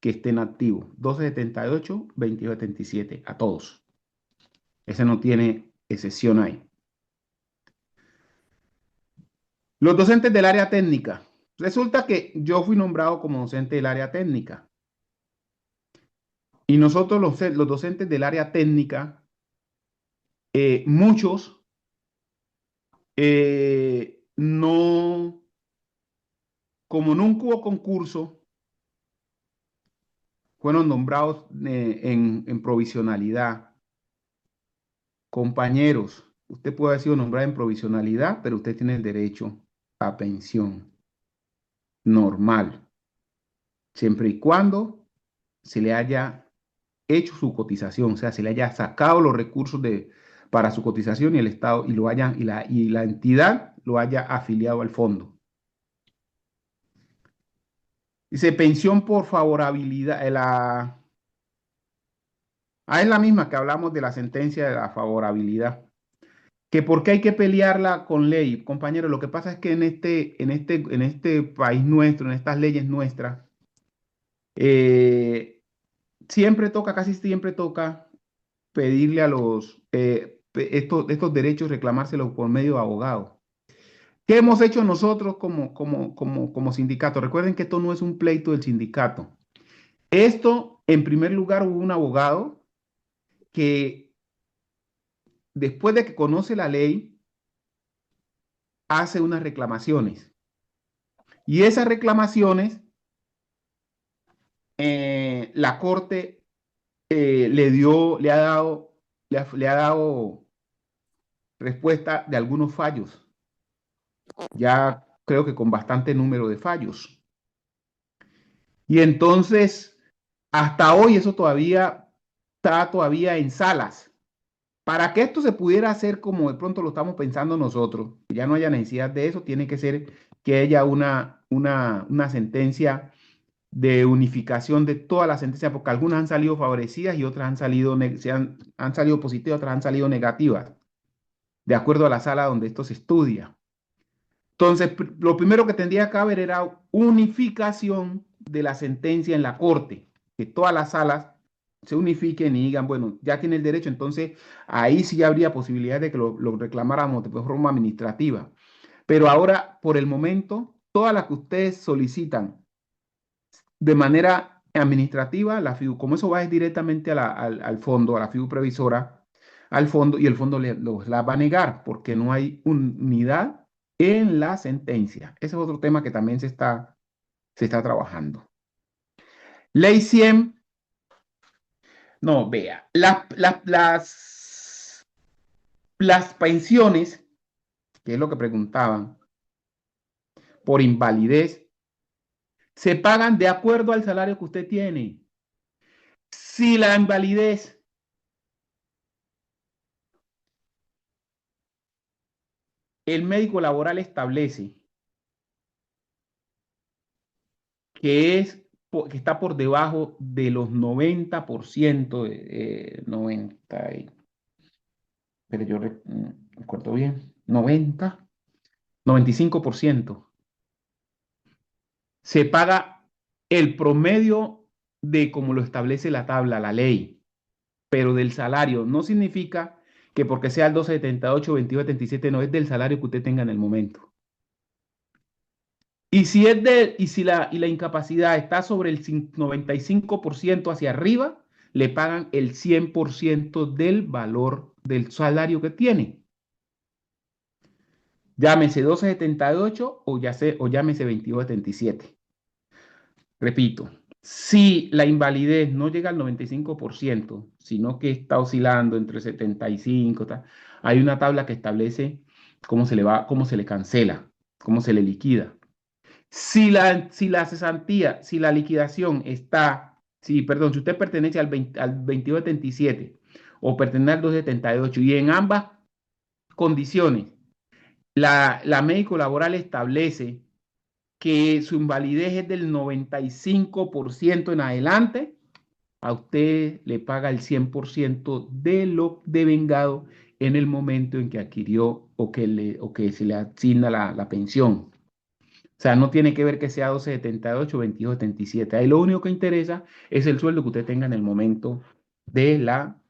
que estén activos. 1278, 2277, a todos. Ese no tiene excepción ahí. Los docentes del área técnica. Resulta que yo fui nombrado como docente del área técnica. Y nosotros, los docentes del área técnica, muchos no, como nunca hubo concurso, fueron nombrados en provisionalidad. Compañeros, usted puede haber sido nombrado en provisionalidad, pero usted tiene el derecho a pensión normal, siempre y cuando se le haya hecho su cotización, o sea, se le haya sacado los recursos para su cotización y el Estado y la entidad lo haya afiliado al fondo. Dice pensión por favorabilidad, es la misma que hablamos de la sentencia de la favorabilidad. Que por qué hay que pelearla con ley, compañero. Lo que pasa es que en este país nuestro, en estas leyes nuestras, eh, casi siempre toca pedirle a estos derechos, reclamárselos por medio de abogados. ¿Qué hemos hecho nosotros como sindicato? Recuerden que esto no es un pleito del sindicato. Esto, en primer lugar, hubo un abogado que después de que conoce la ley, hace unas reclamaciones. Y esas reclamaciones, la Corte le ha dado respuesta de algunos fallos. Ya creo que con bastante número de fallos. Y entonces, hasta hoy eso todavía está todavía en salas. Para que esto se pudiera hacer como de pronto lo estamos pensando nosotros, que ya no haya necesidad de eso, tiene que ser que haya una sentencia de unificación de todas las sentencias, porque algunas han salido favorecidas y otras han salido positivas, otras han salido negativas, de acuerdo a la sala donde esto se estudia. Entonces, lo primero que tendría que haber era unificación de la sentencia en la corte, que todas las salas se unifiquen y digan, bueno, ya tiene el derecho, entonces ahí sí habría posibilidad de que lo reclamáramos de forma administrativa. Pero ahora, por el momento, todas las que ustedes solicitan de manera administrativa, la FIU, como eso va directamente al fondo, a la FIU previsora, al fondo, y el fondo los la va a negar porque no hay unidad en la sentencia. Ese es otro tema que también se está trabajando. Ley 100. No, vea, las pensiones, que es lo que preguntaban, por invalidez, se pagan de acuerdo al salario que usted tiene. Si la invalidez el médico laboral establece que está por debajo de los 90%, 90, pero yo recuerdo bien, 95%. Se paga el promedio de como lo establece la tabla, la ley, pero del salario. No significa que porque sea el 1278, 2277, no es del salario que usted tenga en el momento. Y si la incapacidad está sobre el 95% hacia arriba, le pagan el 100% del valor del salario que tiene. Llámese 1278 o llámese 2277. Repito, si la invalidez no llega al 95%, sino que está oscilando entre 75, hay una tabla que establece cómo se le cancela, cómo se le liquida. Si la cesantía, si la liquidación perdón, si usted pertenece al 2277 o pertenece al 278 y en ambas condiciones la médico laboral establece que su invalidez es del 95% en adelante, a usted le paga el 100% de lo devengado en el momento en que adquirió o que se le asigna la pensión. O sea, no tiene que ver que sea 1278 o 2277. Ahí lo único que interesa es el sueldo que usted tenga en el momento de la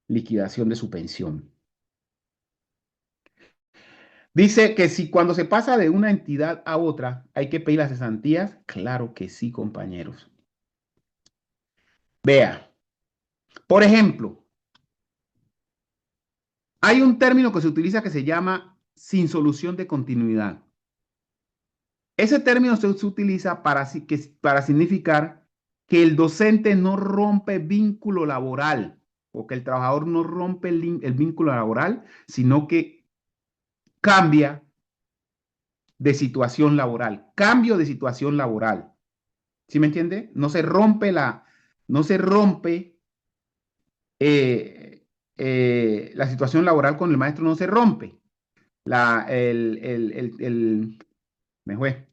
liquidación de su pensión. Dice que si cuando se pasa de una entidad a otra hay que pedir las cesantías. Claro que sí, compañeros. Vea, por ejemplo, hay un término que se utiliza que se llama sin solución de continuidad. Ese término se utiliza para significar que el docente no rompe vínculo laboral o que el trabajador no rompe el vínculo laboral, sino que cambia de situación laboral. Cambio de situación laboral. ¿Sí me entiende? No se rompe la situación laboral con el maestro, no se rompe. La, me fue.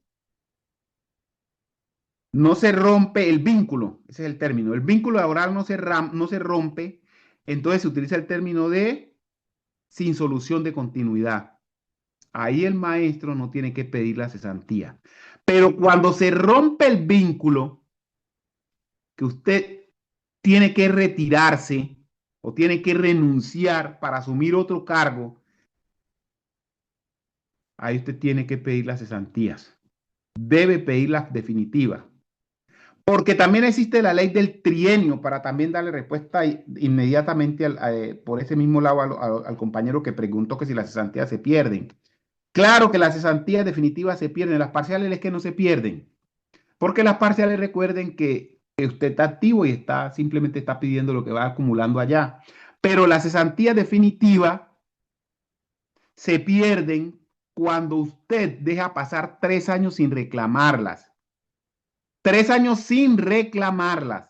No se rompe el vínculo, ese es el término. El vínculo laboral no se rompe, entonces se utiliza el término de sin solución de continuidad. Ahí el maestro no tiene que pedir la cesantía. Pero cuando se rompe el vínculo, que usted tiene que retirarse o tiene que renunciar para asumir otro cargo, ahí usted tiene que pedir las cesantías. Debe pedir las definitivas. Porque también existe la ley del trienio para también darle respuesta inmediatamente por ese mismo lado al compañero que preguntó que si las cesantías se pierden. Claro que las cesantías definitivas se pierden, las parciales es que no se pierden. Porque las parciales recuerden que usted está activo y simplemente está pidiendo lo que va acumulando allá. Pero las cesantías definitivas se pierden cuando usted deja pasar 3 años sin reclamarlas. 3 años sin reclamarlas.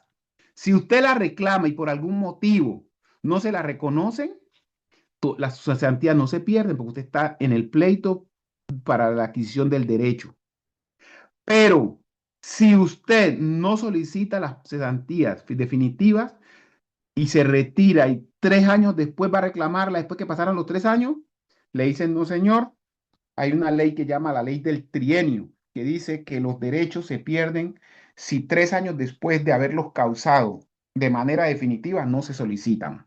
Si usted la reclama y por algún motivo no se la reconocen, las cesantías no se pierden porque usted está en el pleito para la adquisición del derecho. Pero si usted no solicita las cesantías definitivas y se retira y 3 años después va a reclamarla, después que pasaron los 3 años, le dicen, no señor, hay una ley que llama la ley del trienio, que dice que los derechos se pierden si 3 años después de haberlos causado de manera definitiva no se solicitan.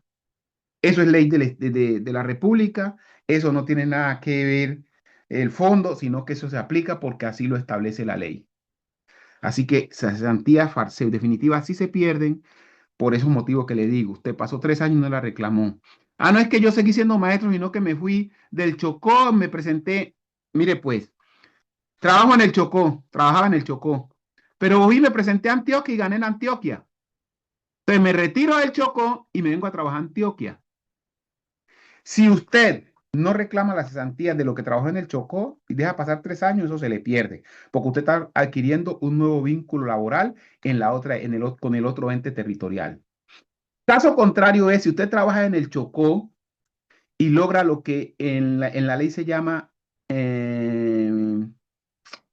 Eso es ley de la República, eso no tiene nada que ver el fondo, sino que eso se aplica porque así lo establece la ley. Así que cesantías definitivas sí se pierden por esos motivos que le digo. Usted pasó 3 años y no la reclamó. Ah, no es que yo seguí siendo maestro, sino que me fui del Chocó, me presenté. Mire, pues, trabajo en el Chocó, trabajaba en el Chocó, pero hoy me presenté a Antioquia y gané en Antioquia. Entonces me retiro del Chocó y me vengo a trabajar a Antioquia. Si usted no reclama las cesantías de lo que trabajó en el Chocó y deja pasar 3 años, eso se le pierde, porque usted está adquiriendo un nuevo vínculo laboral con el otro ente territorial. Caso contrario es si usted trabaja en el Chocó y logra lo que en la ley se llama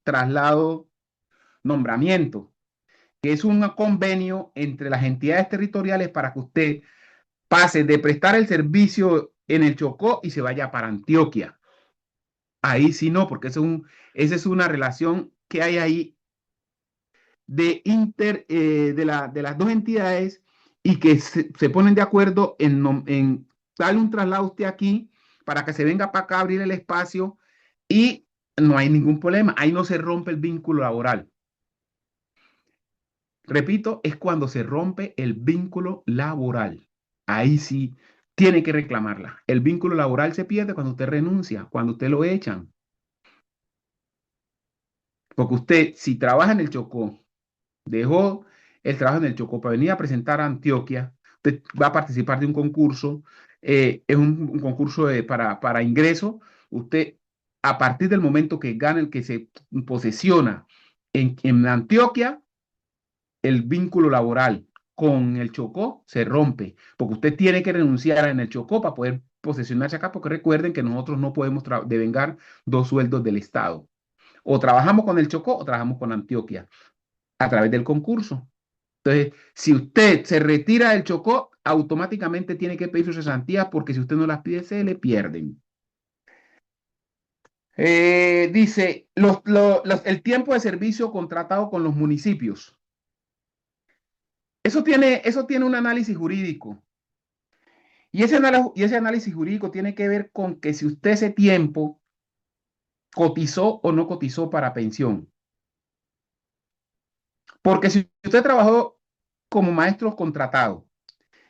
traslado, nombramiento, que es un convenio entre las entidades territoriales para que usted pase de prestar el servicio en el Chocó y se vaya para Antioquia. Ahí sí no, porque esa es una relación que hay ahí de las dos entidades y que se ponen de acuerdo en darle un traslado a usted aquí para que se venga para acá a abrir el espacio y no hay ningún problema. Ahí no se rompe el vínculo laboral. Repito, es cuando se rompe el vínculo laboral. Ahí sí tiene que reclamarla. El vínculo laboral se pierde cuando usted renuncia, cuando usted lo echan. Porque usted, si trabaja en el Chocó, dejó el trabajo en el Chocó para venir a presentar a Antioquia, usted va a participar de un concurso, es un concurso para ingreso. Usted, a partir del momento que gana, el que se posesiona en Antioquia, el vínculo laboral con el Chocó se rompe, porque usted tiene que renunciar en el Chocó para poder posesionarse acá, porque recuerden que nosotros no podemos devengar dos sueldos del Estado. O trabajamos con el Chocó o trabajamos con Antioquia a través del concurso. Entonces, si usted se retira del Chocó, automáticamente tiene que pedir sus cesantías porque si usted no las pide, se le pierden. Dice, el tiempo de servicio contratado con los municipios. Eso tiene un análisis jurídico. Y ese análisis jurídico tiene que ver con que si usted ese tiempo cotizó o no cotizó para pensión. Porque si usted trabajó como maestro contratado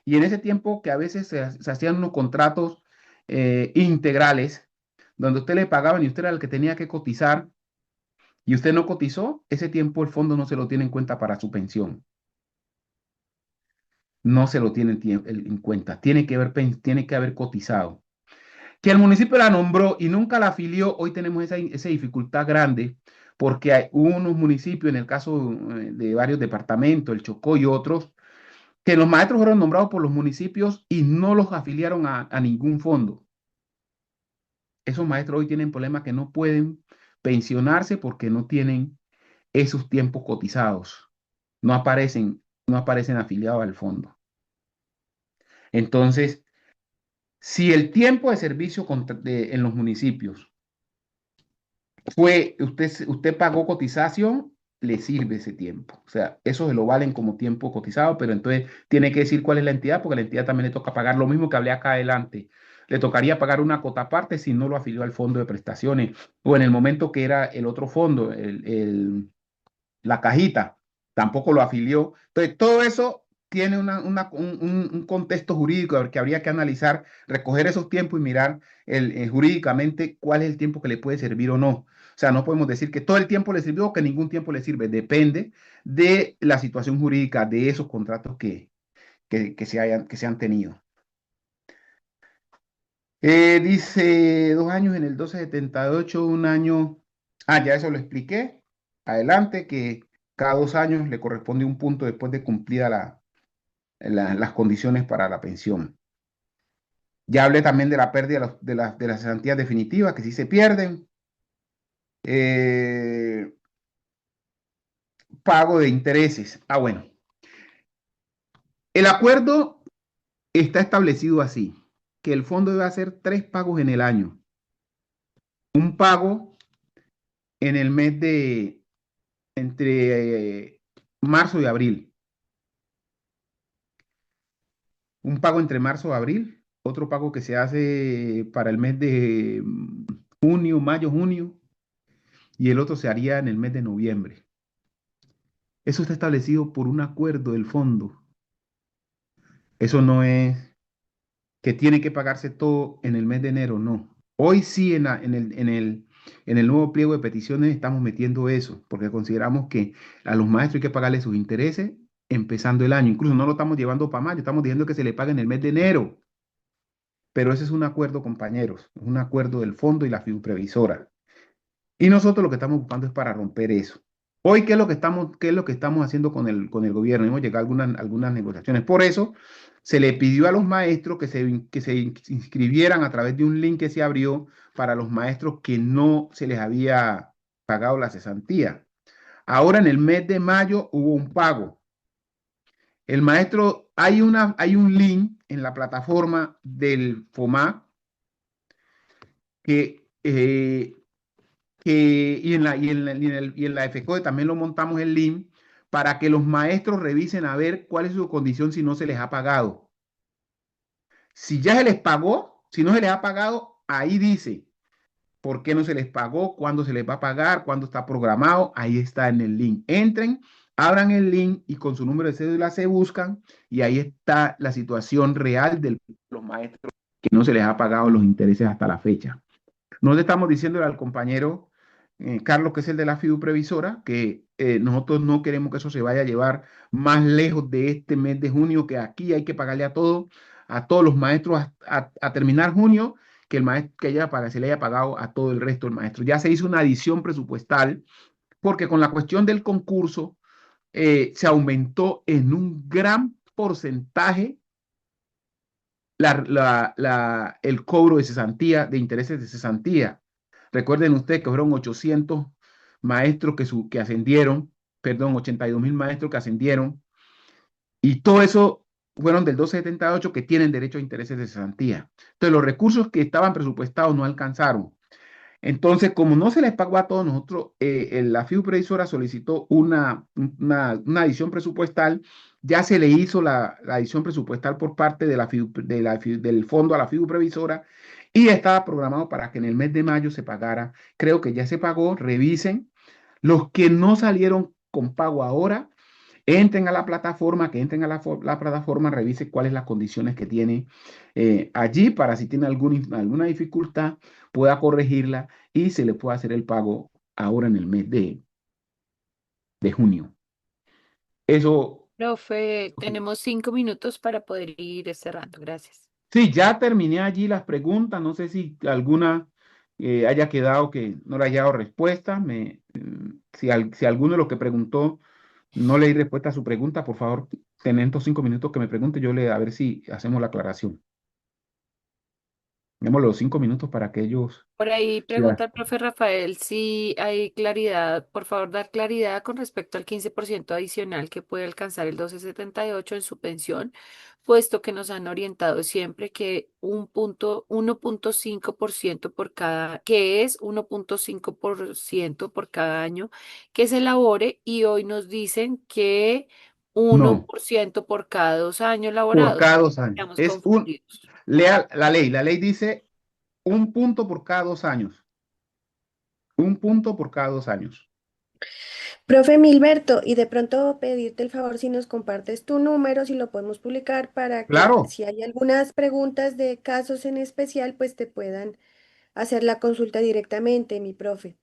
y en ese tiempo que a veces se hacían unos contratos integrales, donde usted le pagaban y usted era el que tenía que cotizar y usted no cotizó, ese tiempo el fondo no se lo tiene en cuenta para su pensión. No se lo tiene en cuenta. Tiene que haber cotizado. Que el municipio la nombró y nunca la afilió, hoy tenemos esa dificultad grande porque hay unos municipios, en el caso de varios departamentos, el Chocó y otros, que los maestros fueron nombrados por los municipios y no los afiliaron a ningún fondo. Esos maestros hoy tienen problemas que no pueden pensionarse porque no tienen esos tiempos cotizados. No aparecen afiliados al fondo. Entonces, si el tiempo de servicio en los municipios usted pagó cotización, le sirve ese tiempo. O sea, eso se lo valen como tiempo cotizado, pero entonces tiene que decir cuál es la entidad, porque a la entidad también le toca pagar lo mismo que hablé acá adelante. Le tocaría pagar una cuota aparte si no lo afilió al fondo de prestaciones o en el momento que era el otro fondo, la cajita, tampoco lo afilió. Entonces, todo eso tiene un contexto jurídico que habría que analizar, recoger esos tiempos y mirar jurídicamente cuál es el tiempo que le puede servir o no. O sea, no podemos decir que todo el tiempo le sirvió o que ningún tiempo le sirve. Depende de la situación jurídica de esos contratos que se han tenido. Dice 2 años en el 1278, un año. Ya eso lo expliqué. Adelante, que cada 2 años le corresponde un punto después de cumplida las condiciones para la pensión. Ya hablé también de la pérdida de las cesantías definitivas, que sí se pierden. Eh, Pago de intereses. Bueno. El acuerdo está establecido así, que el fondo debe hacer 3 pagos en el año. Un pago en el mes entre marzo y abril. Un pago entre marzo y abril. Otro pago que se hace para el mes de junio, mayo, junio. Y el otro se haría en el mes de noviembre. Eso está establecido por un acuerdo del fondo. Eso no es que tiene que pagarse todo en el mes de enero, no. Hoy sí en el nuevo pliego de peticiones estamos metiendo eso, porque consideramos que a los maestros hay que pagarles sus intereses empezando el año. Incluso no lo estamos llevando para mayo, estamos diciendo que se le pague en el mes de enero. Pero ese es un acuerdo, compañeros, es un acuerdo del fondo y la fiduprevisora. Y nosotros lo que estamos buscando es para romper eso. Hoy, ¿qué es lo que estamos haciendo con el gobierno? Hemos llegado a algunas negociaciones. Por eso, se le pidió a los maestros que se inscribieran a través de un link que se abrió para los maestros que no se les había pagado la cesantía. Ahora, en el mes de mayo, hubo un pago. El maestro, hay un link en la plataforma del FOMA y en la FECODE también lo montamos el link para que los maestros revisen a ver cuál es su condición si no se les ha pagado. Si ya se les pagó, si no se les ha pagado, ahí dice por qué no se les pagó, cuándo se les va a pagar, cuándo está programado, ahí está en el link. Entren, abran el link y con su número de cédula se buscan y ahí está la situación real de los maestros que no se les ha pagado los intereses hasta la fecha. No le estamos diciéndole al compañero Carlos, que es el de la fiduprevisora, que nosotros no queremos que eso se vaya a llevar más lejos de este mes de junio, que aquí hay que pagarle a todos los maestros a terminar junio, que el maestro se le haya pagado a todo el resto del maestro. Ya se hizo una adición presupuestal, porque con la cuestión del concurso se aumentó en un gran porcentaje el cobro de cesantía, de intereses de cesantía. Recuerden ustedes que fueron 800 maestros que ascendieron, perdón, 82.000 maestros que ascendieron, y todo eso fueron del 278 que tienen derecho a intereses de cesantía. Entonces, los recursos que estaban presupuestados no alcanzaron. Entonces, como no se les pagó a todos nosotros, la fiduprevisora solicitó una adición presupuestal ya se le hizo la adición presupuestal por parte de del fondo a la FIDU previsora y estaba programado para que en el mes de mayo se pagara. Creo que ya se pagó, revisen. Los que no salieron con pago ahora, entren a la plataforma, que entren a la plataforma, revisen cuáles las condiciones que tiene allí para si tiene alguna dificultad, pueda corregirla y se le pueda hacer el pago ahora en el mes de junio. Eso, Profe, tenemos 5 minutos para poder ir cerrando. Gracias. sí, ya terminé allí las preguntas. No sé si alguna haya quedado que no le haya dado respuesta. Si alguno de los que preguntó no le di respuesta a su pregunta, por favor, ten estos 5 minutos que me pregunte, a ver si hacemos la aclaración. Demos los 5 minutos para que ellos... Por ahí Ya. pregunta el profe Rafael si hay claridad, por favor, dar claridad con respecto al 15% adicional que puede alcanzar el 1278 en su pensión, puesto que nos han orientado siempre que 1,5% por cada, que es 1,5% por cada año que se elabore, y hoy nos dicen que uno No, por ciento por cada 2 años por laborados. cada 2 años. Estamos confundidos. Lea la ley. La ley dice 1 punto por cada 2 años. 1 punto por cada 2 años. Profe Milberto, y de pronto pedirte el favor si nos compartes tu número, si lo podemos publicar para que Claro, si hay algunas preguntas de casos en especial, pues te puedan hacer la consulta directamente, mi profe.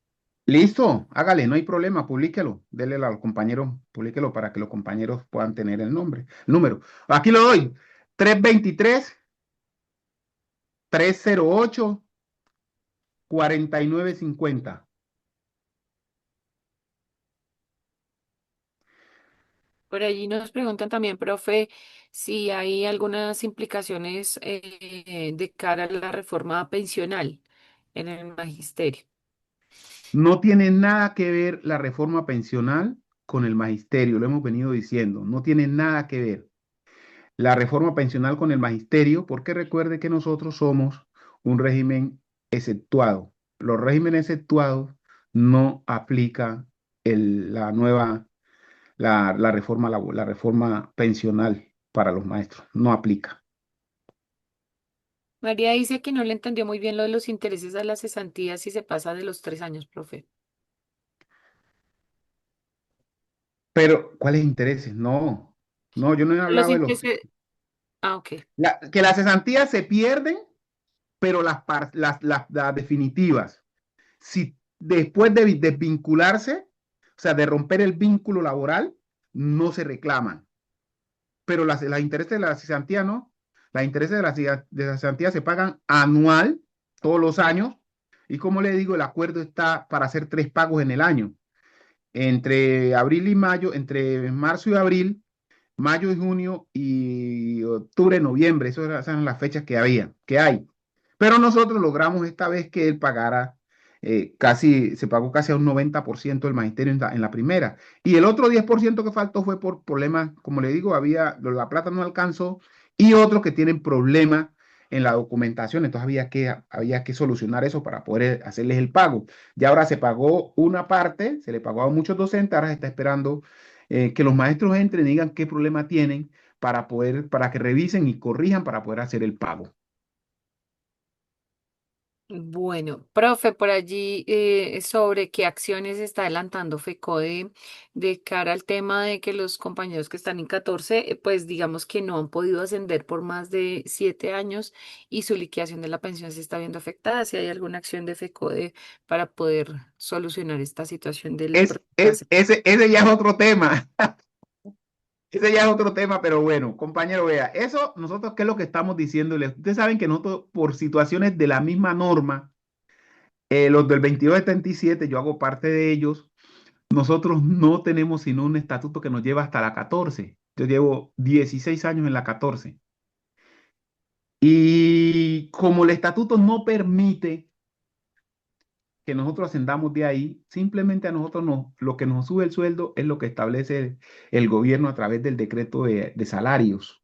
listo, hágale, no hay problema, publíquelo, dele al compañero, publíquelo para que los compañeros puedan tener el número. Aquí lo doy, 323-308-4950. Por allí nos preguntan también, profe, si hay algunas implicaciones de cara a la reforma pensional en el magisterio. No tiene nada que ver la reforma pensional con el magisterio, lo hemos venido diciendo, no tiene nada que ver la reforma pensional con el magisterio, porque recuerde que nosotros somos un régimen exceptuado. Los regímenes exceptuados no aplican la reforma pensional para los maestros, no aplica. María dice que no le entendió muy bien lo de los intereses a las cesantías si se pasa de los 3 años, profe. Pero, ¿cuáles intereses? No, no, yo no he Los hablado de los... intereses, ok. que las cesantías se pierden, pero las definitivas, si después de desvincularse, o sea, de romper el vínculo laboral, no se reclaman. Pero las intereses de la cesantía no. Las intereses de la cesantía se pagan anual, todos los años. Y como le digo, el acuerdo está para hacer 3 pagos en el año. Entre abril y mayo, entre marzo y abril, mayo y junio y octubre, noviembre. Esas eran las fechas que hay. Pero nosotros logramos esta vez que él pagara se pagó casi a un 90% del magisterio en la primera. Y el otro 10% que faltó fue por problemas, como le digo, la plata no alcanzó y otros que tienen problemas en la documentación. Entonces había que solucionar eso para poder hacerles el pago. Y ahora se pagó una parte, se le pagó a muchos docentes, ahora se está esperando que los maestros entren y digan qué problema tienen para que revisen y corrijan para poder hacer el pago. Bueno, profe, por allí sobre qué acciones está adelantando FECODE de cara al tema de que los compañeros que están en 14, pues digamos que no han podido ascender por más de 7 años y su liquidación de la pensión se está viendo afectada. Si hay alguna acción de FECODE para poder solucionar esta situación del Ese ya es otro tema. Ese ya es otro tema, pero bueno, compañero, vea, eso nosotros, ¿qué es lo que estamos diciéndoles? Ustedes saben que nosotros, por situaciones de la misma norma, los del 2277, yo hago parte de ellos, nosotros no tenemos sino un estatuto que nos lleva hasta la 14. Yo llevo 16 años en la 14. Y como el estatuto no permite que nosotros ascendamos de ahí, simplemente a nosotros lo que nos sube el sueldo es lo que establece el gobierno a través del decreto de salarios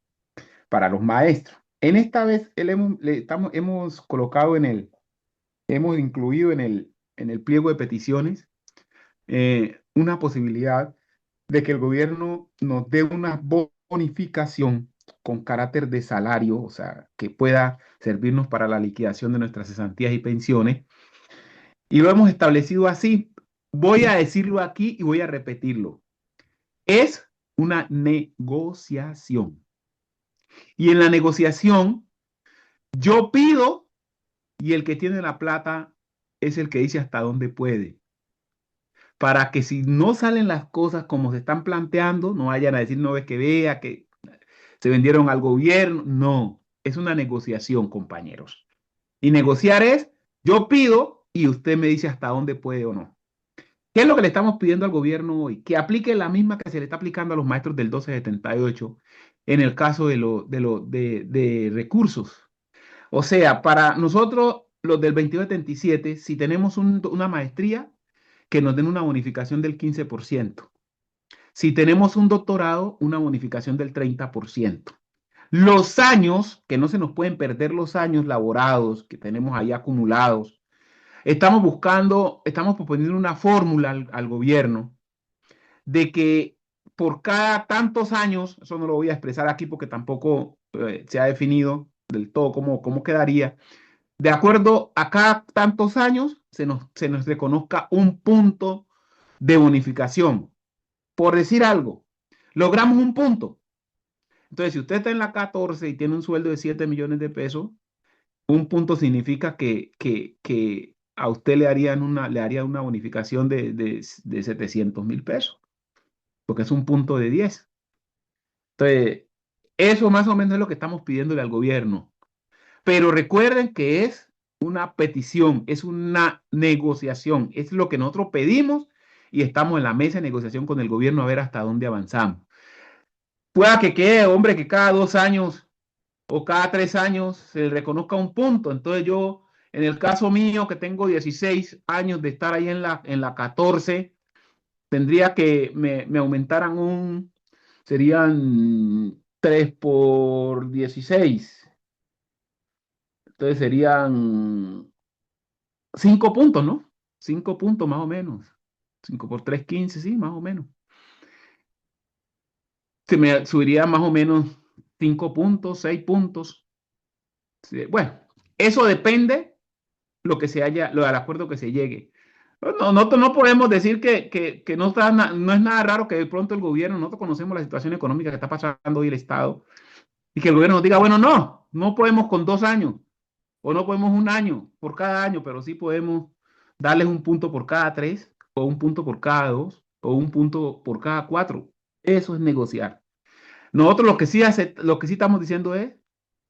para los maestros. En esta vez hemos colocado hemos incluido en el pliego de peticiones una posibilidad de que el gobierno nos dé unas bonos bonificación con carácter de salario, o sea, que pueda servirnos para la liquidación de nuestras cesantías y pensiones. Y lo hemos establecido así. Voy a decirlo aquí y voy a repetirlo. Es una negociación. Y en la negociación, yo pido y el que tiene la plata es el que dice hasta dónde puede. Para que si no salen las cosas como se están planteando, no vayan a decir, no ves que vea, que se vendieron al gobierno. No, es una negociación, compañeros. Y negociar es, yo pido y usted me dice hasta dónde puede o no. ¿Qué es lo que le estamos pidiendo al gobierno hoy? Que aplique la misma que se le está aplicando a los maestros del 1278 en el caso de recursos. O sea, para nosotros, los del 2277, si tenemos una maestría, que nos den una bonificación del 15%. Si tenemos un doctorado, una bonificación del 30%. Los años, que no se nos pueden perder los años laborados que tenemos ahí acumulados. Estamos proponiendo una fórmula al gobierno de que por cada tantos años, eso no lo voy a expresar aquí porque tampoco se ha definido del todo cómo quedaría, de acuerdo a cada tantos años se nos reconozca un punto de bonificación. Por decir algo, logramos un punto. Entonces, si usted está en la 14 y tiene un sueldo de 7 millones de pesos, un punto significa que a usted le haría una bonificación de 700.000 pesos, porque es un punto de 10. Entonces, eso más o menos es lo que estamos pidiéndole al gobierno. Pero recuerden que es una petición, es una negociación, es lo que nosotros pedimos y estamos en la mesa de negociación con el gobierno a ver hasta dónde avanzamos. Pueda que quede, hombre, que cada 2 años o cada 3 años se le reconozca un punto. Entonces yo, en el caso mío, que tengo 16 años de estar ahí en la 14, tendría que me aumentaran serían 3 por 16. Entonces serían 5 puntos, ¿no? 5 puntos más o menos. 5 por 3, 15, sí, más o menos. Se me subiría más o menos 5 puntos, 6 puntos. Sí, bueno, eso depende lo del acuerdo que se llegue. No podemos decir que no es nada raro que de pronto el gobierno, nosotros conocemos la situación económica que está pasando hoy el Estado, y que el gobierno nos diga, bueno, no podemos con 2 años, o no podemos un año por cada año, pero sí podemos darles un punto por cada 3, o un punto por cada 2, o un punto por cada 4. Eso es negociar. Nosotros lo que sí estamos diciendo es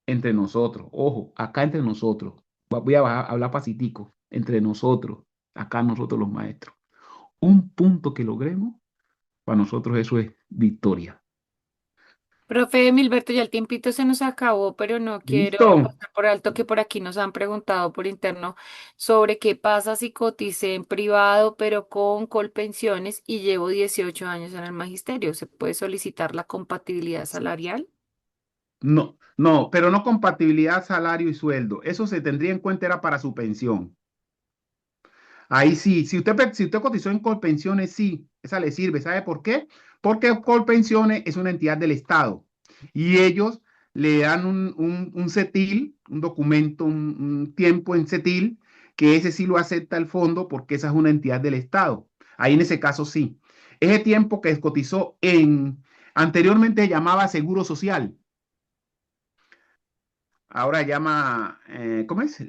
entre nosotros, ojo, acá entre nosotros. Voy a hablar pacitico, entre nosotros, acá nosotros los maestros. Un punto que logremos, para nosotros eso es victoria. Profe Milberto, ya el tiempito se nos acabó, pero no quiero ¿Listo? pasar por alto que por aquí nos han preguntado por interno sobre qué pasa si coticé en privado, pero con Colpensiones y llevo 18 años en el magisterio. ¿Se puede solicitar la compatibilidad salarial? No, no, pero no compatibilidad salario y sueldo. Eso se tendría en cuenta era para su pensión. Ahí sí, si usted cotizó en Colpensiones, sí, esa le sirve. ¿Sabe por qué? Porque Colpensiones es una entidad del Estado y ellos le dan un CETIL, un documento, un tiempo en CETIL, que ese sí lo acepta el fondo porque esa es una entidad del Estado. Ahí en ese caso sí. Ese tiempo que cotizó anteriormente se llamaba Seguro Social, ahora llama, ¿cómo es?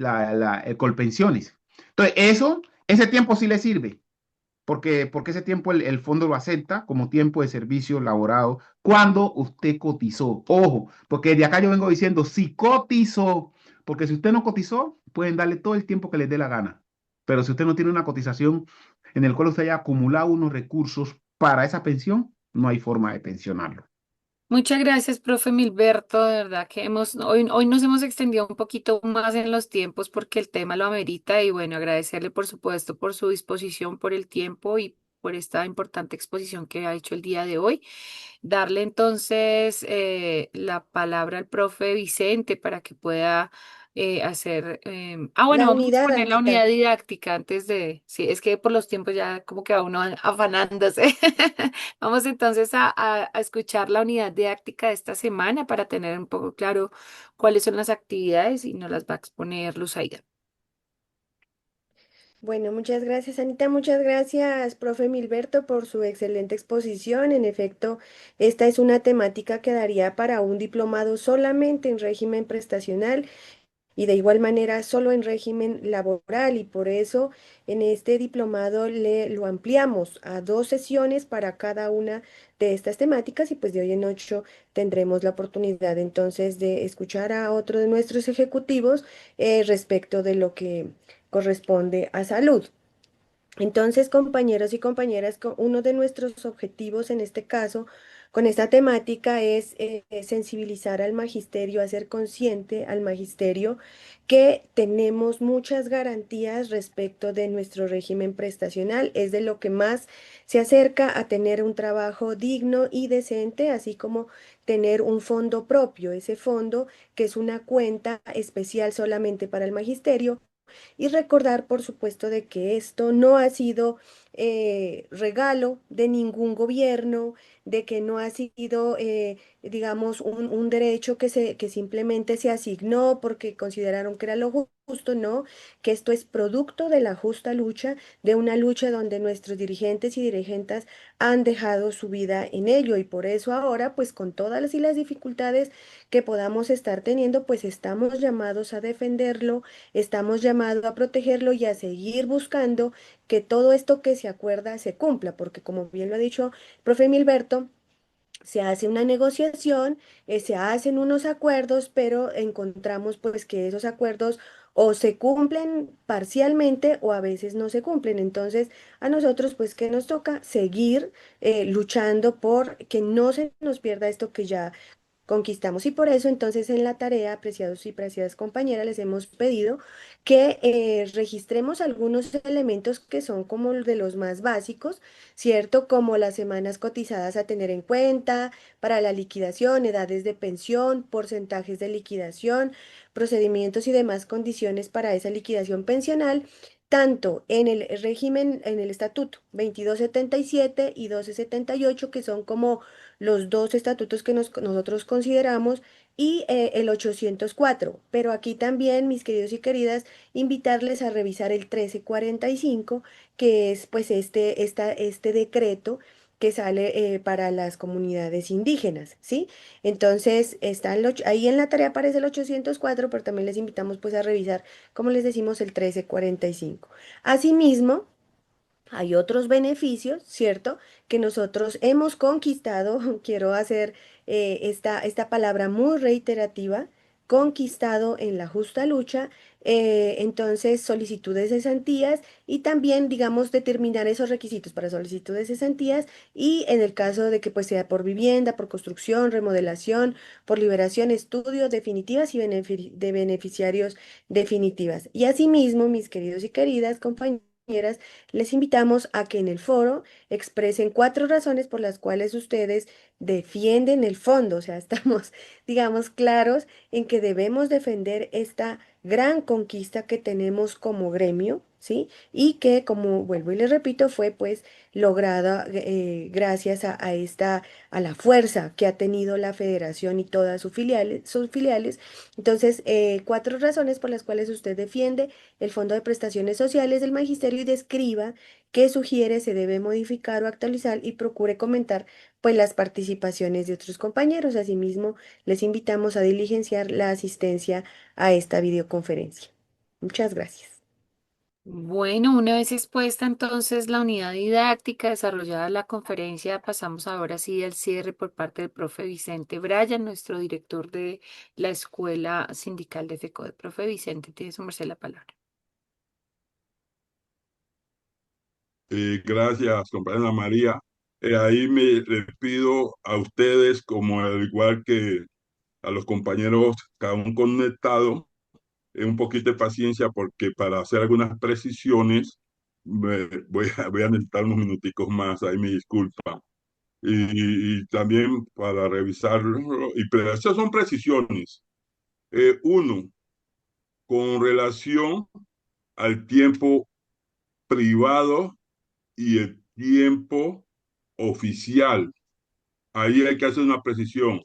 Colpensiones. Entonces, ese tiempo sí le sirve porque ese tiempo el fondo lo acepta como tiempo de servicio laborado cuando usted cotizó. Ojo, porque de acá yo vengo diciendo si cotizó, porque si usted no cotizó, pueden darle todo el tiempo que les dé la gana. Pero si usted no tiene una cotización en el cual usted haya acumulado unos recursos para esa pensión, no hay forma de pensionarlo. Muchas gracias, profe Milberto. De verdad que hoy nos hemos extendido un poquito más en los tiempos porque el tema lo amerita y bueno, agradecerle por supuesto por su disposición, por el tiempo y por esta importante exposición que ha hecho el día de hoy. Darle entonces la palabra al profe Vicente para que pueda hacer... La bueno, vamos a unidad, poner la unidad Anita. didáctica antes de... Sí, es que por los tiempos ya como que va uno afanándose. Vamos entonces a escuchar la unidad didáctica de esta semana para tener un poco claro cuáles son las actividades y nos las va a exponer Luzaida. Bueno, muchas gracias, Anita. Muchas gracias, profe Milberto, por su excelente exposición. En efecto, esta es una temática que daría para un diplomado solamente en régimen prestacional y de igual manera solo en régimen laboral, y por eso en este diplomado lo ampliamos a 2 sesiones para cada una de estas temáticas, y pues de hoy en 8 tendremos la oportunidad entonces de escuchar a otro de nuestros ejecutivos respecto de lo que corresponde a salud. Entonces, compañeros y compañeras, uno de nuestros objetivos en este caso, con esta temática, es sensibilizar al magisterio, hacer consciente al magisterio que tenemos muchas garantías respecto de nuestro régimen prestacional. Es de lo que más se acerca a tener un trabajo digno y decente, así como tener un fondo propio, ese fondo que es una cuenta especial solamente para el magisterio, y recordar, por supuesto, de que esto no ha sido regalo de ningún gobierno, de que no ha sido, digamos, un derecho que simplemente se asignó porque consideraron que era lo justo, no, que esto es producto de la justa lucha, de una lucha donde nuestros dirigentes y dirigentes han dejado su vida en ello, y por eso ahora, pues con todas las dificultades que podamos estar teniendo, pues estamos llamados a defenderlo. Estamos llamados a protegerlo y a seguir buscando que todo esto que se acuerda se cumpla, porque como bien lo ha dicho el profe Milberto, se hace una negociación, se hacen unos acuerdos, pero encontramos pues que esos acuerdos o se cumplen parcialmente o a veces no se cumplen. Entonces, a nosotros pues que nos toca seguir luchando por que no se nos pierda esto que ya conquistamos. Y por eso entonces en la tarea, apreciados y preciadas compañeras, les hemos pedido que registremos algunos elementos que son como de los más básicos, ¿cierto? Como las semanas cotizadas a tener en cuenta para la liquidación, edades de pensión, porcentajes de liquidación, procedimientos y demás condiciones para esa liquidación pensional, tanto en el régimen, en el estatuto 2277 y 1278, que son como los dos estatutos que nosotros consideramos, y el 804. Pero aquí también, mis queridos y queridas, invitarles a revisar el 1345, que es pues este decreto que sale para las comunidades indígenas, ¿sí? Entonces, ahí en la tarea aparece el 804, pero también les invitamos pues a revisar, como les decimos, el 1345. Asimismo, hay otros beneficios, ¿cierto? Que nosotros hemos conquistado, quiero hacer esta palabra muy reiterativa, conquistado en la justa lucha, entonces solicitudes de cesantías y también, digamos, determinar esos requisitos para solicitudes de cesantías, y en el caso de que pues sea por vivienda, por construcción, remodelación, por liberación, estudio, definitivas y de beneficiarios definitivas. Y asimismo, mis queridos y queridas compañeros, les invitamos a que en el foro expresen 4 razones por las cuales ustedes defienden el fondo. O sea, estamos, digamos, claros en que debemos defender esta gran conquista que tenemos como gremio, ¿sí? Y que, como vuelvo y les repito, fue pues lograda gracias a la fuerza que ha tenido la federación y todas sus filiales. Entonces, 4 razones por las cuales usted defiende el Fondo de Prestaciones Sociales del Magisterio, y describa qué sugiere se debe modificar o actualizar, y procure comentar pues las participaciones de otros compañeros. Asimismo, les invitamos a diligenciar la asistencia a esta videoconferencia. Muchas gracias. Bueno, una vez expuesta entonces la unidad didáctica desarrollada en la conferencia, pasamos ahora sí al cierre por parte del profe Vicente Bryan, nuestro director de la Escuela Sindical de FECODE. Profe Vicente, tiene su merced la palabra. Gracias, compañera María. Ahí les pido a ustedes, como al igual que a los compañeros que aún conectados, un poquito de paciencia porque para hacer algunas precisiones voy a necesitar unos minuticos más, ahí me disculpa. Y también para revisarlo, esas son precisiones. Uno, con relación al tiempo privado y el tiempo oficial. Ahí hay que hacer una precisión.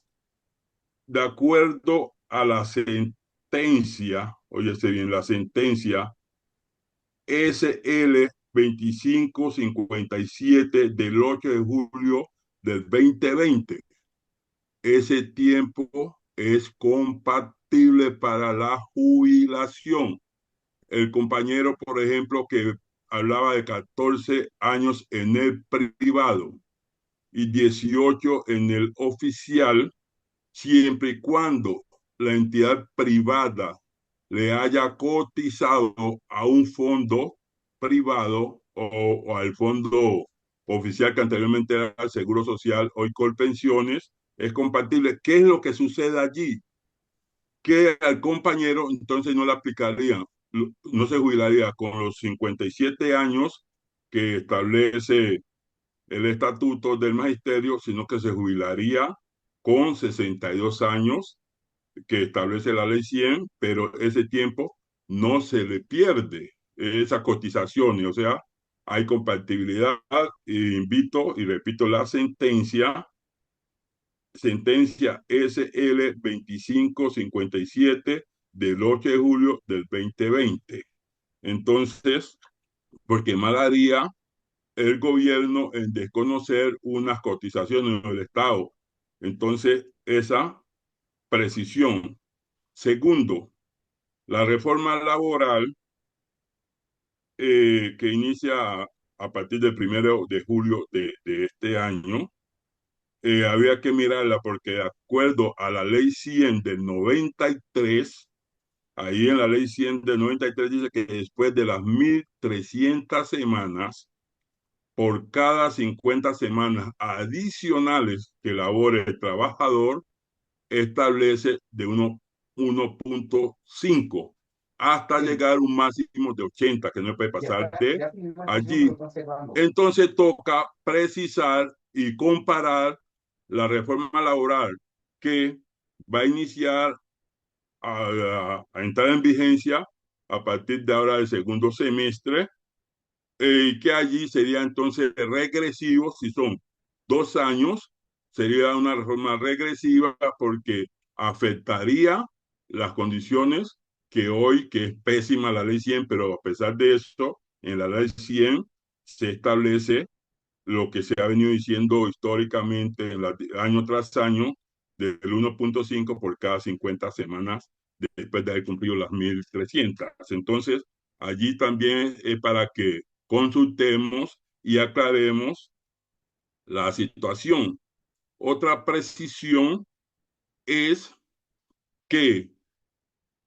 De acuerdo a la sentencia, óyese bien, la sentencia SL 2557 del 8 de julio del 2020, ese tiempo es compatible para la jubilación. El compañero, por ejemplo, que hablaba de 14 años en el privado y 18 en el oficial, siempre y cuando la entidad privada le haya cotizado a un fondo privado o al fondo oficial que anteriormente era el Seguro Social, hoy Colpensiones, es compatible. ¿Qué es lo que sucede allí? Que al compañero entonces no le aplicaría, no se jubilaría con los 57 años que establece el estatuto del magisterio, sino que se jubilaría con 62 años que establece la ley 100, pero ese tiempo no se le pierde esas cotizaciones, o sea, hay compatibilidad. E invito y repito la sentencia SL 2557 del 8 de julio del 2020. Entonces, porque mal haría el gobierno en desconocer unas cotizaciones del Estado. Entonces, esa precisión. Segundo, la reforma laboral que inicia a partir del 1 de julio de este año, había que mirarla porque de acuerdo a la ley 100 del 93, ahí en la ley 100 del 93 dice que después de las 1.300 semanas, por cada 50 semanas adicionales que labore el trabajador, establece de 1.5 hasta llegar a un máximo de 80, que no puede pasar de allí. Entonces toca precisar y comparar la reforma laboral que va a iniciar a entrar en vigencia a partir de ahora del segundo semestre, y que allí sería entonces regresivo. Si son 2 años, sería una reforma regresiva porque afectaría las condiciones que hoy, que es pésima la ley 100, pero a pesar de esto, en la ley 100 se establece lo que se ha venido diciendo históricamente año tras año, del 1.5 por cada 50 semanas después de haber cumplido las 1.300. Entonces, allí también es para que consultemos y aclaremos la situación. Otra precisión es que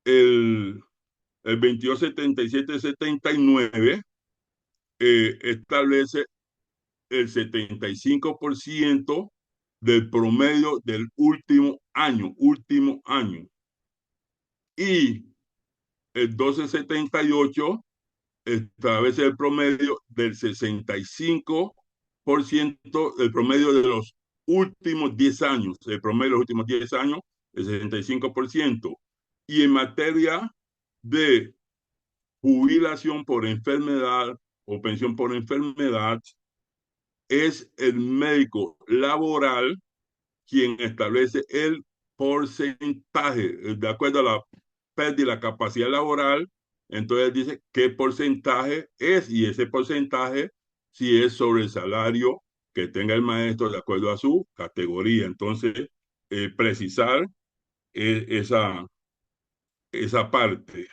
el, el 2277-79 establece el 75% del promedio del último año. Y el 1278 establece el promedio del 65% del promedio de los últimos 10 años, el promedio de los últimos 10 años, el 65%. Y en materia de jubilación por enfermedad o pensión por enfermedad, es el médico laboral quien establece el porcentaje, de acuerdo a la pérdida de la capacidad laboral. Entonces dice qué porcentaje es, y ese porcentaje si es sobre el salario que tenga el maestro de acuerdo a su categoría. Entonces, precisar esa, esa parte.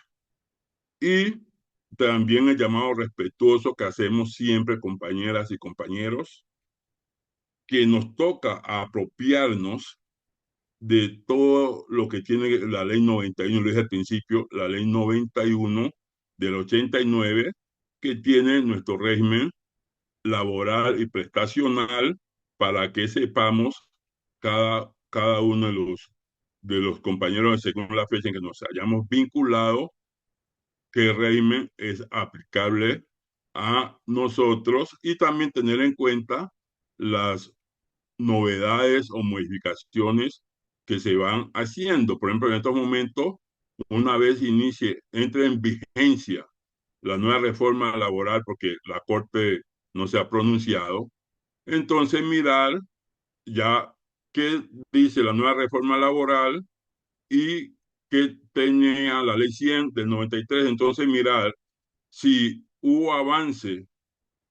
Y también el llamado respetuoso que hacemos siempre, compañeras y compañeros, que nos toca apropiarnos de todo lo que tiene la ley 91, lo dije al principio, la ley 91 del 89, que tiene nuestro régimen laboral y prestacional, para que sepamos cada uno de los compañeros, según la fecha en que nos hayamos vinculado, qué régimen es aplicable a nosotros, y también tener en cuenta las novedades o modificaciones que se van haciendo. Por ejemplo, en estos momentos una vez entre en vigencia la nueva reforma laboral, porque la Corte no se ha pronunciado, entonces mirar ya qué dice la nueva reforma laboral y qué tenía la ley 100 del 93. Entonces mirar si hubo avance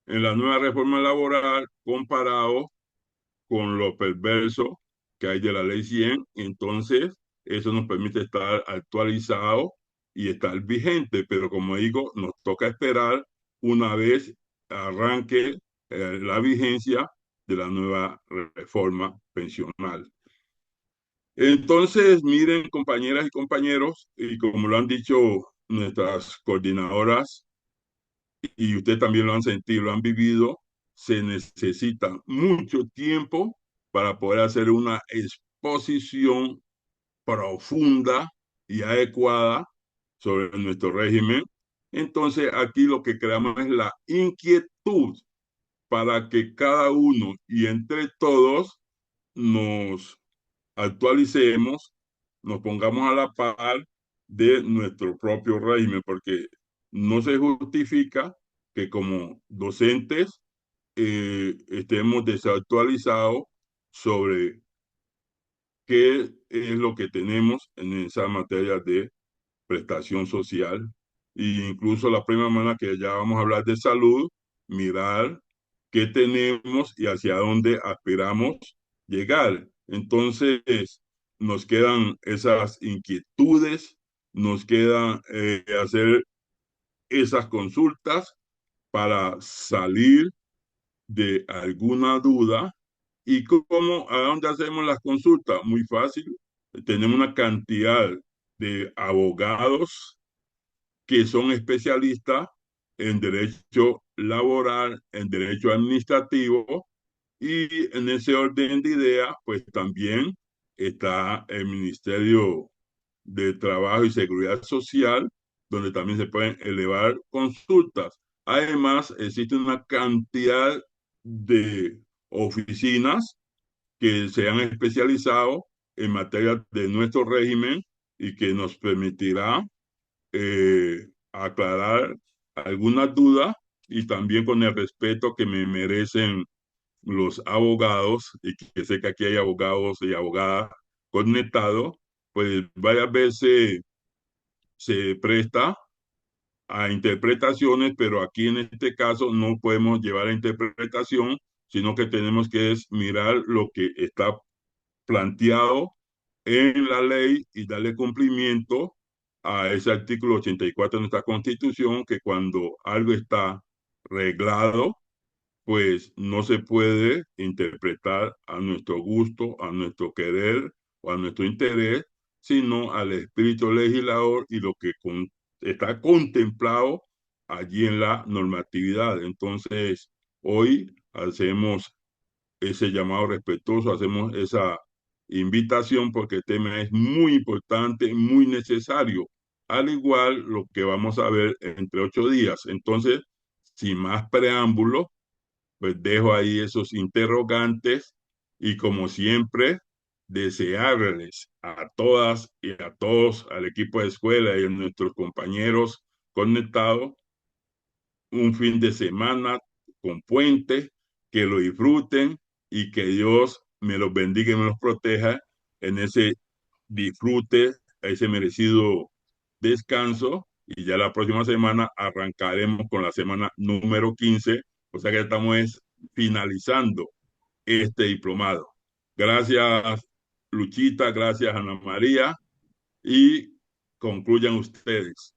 en la nueva reforma laboral comparado con lo perverso que hay de la ley 100. Entonces eso nos permite estar actualizados y estar vigente, pero como digo, nos toca esperar una vez arranque la vigencia de la nueva reforma pensional. Entonces, miren, compañeras y compañeros, y como lo han dicho nuestras coordinadoras, y ustedes también lo han sentido, lo han vivido, se necesita mucho tiempo para poder hacer una exposición profunda y adecuada sobre nuestro régimen. Entonces, aquí lo que creamos es la inquietud para que cada uno y entre todos nos actualicemos, nos pongamos a la par de nuestro propio régimen, porque no se justifica que como docentes estemos desactualizados sobre qué es lo que tenemos en esa materia de prestación social. E incluso la primera semana que ya vamos a hablar de salud, mirar qué tenemos y hacia dónde aspiramos llegar. Entonces, nos quedan esas inquietudes, nos quedan hacer esas consultas para salir de alguna duda. ¿Y cómo, a dónde hacemos las consultas? Muy fácil. Tenemos una cantidad de abogados que son especialistas en derecho laboral, en derecho administrativo, y en ese orden de ideas, pues también está el Ministerio de Trabajo y Seguridad Social, donde también se pueden elevar consultas. Además, existe una cantidad de oficinas que se han especializado en materia de nuestro régimen y que nos permitirá aclarar algunas dudas y también con el respeto que me merecen los abogados, y que sé que aquí hay abogados y abogadas conectados, pues varias veces se presta a interpretaciones, pero aquí en este caso no podemos llevar a interpretación, sino que tenemos que mirar lo que está planteado en la ley y darle cumplimiento a ese artículo 84 de nuestra Constitución, que cuando algo está reglado, pues no se puede interpretar a nuestro gusto, a nuestro querer o a nuestro interés, sino al espíritu legislador y lo que está contemplado allí en la normatividad. Entonces, hoy hacemos ese llamado respetuoso, hacemos esa invitación porque el tema es muy importante, muy necesario, al igual lo que vamos a ver entre 8 días. Entonces, sin más preámbulos, pues dejo ahí esos interrogantes y como siempre, desearles a todas y a todos, al equipo de escuela y a nuestros compañeros conectados, un fin de semana con puente, que lo disfruten y que Dios me los bendiga y me los proteja en ese disfrute, ese merecido descanso. Y ya la próxima semana arrancaremos con la semana número 15, o sea que estamos finalizando este diplomado. Gracias, Luchita, gracias, Ana María, y concluyan ustedes.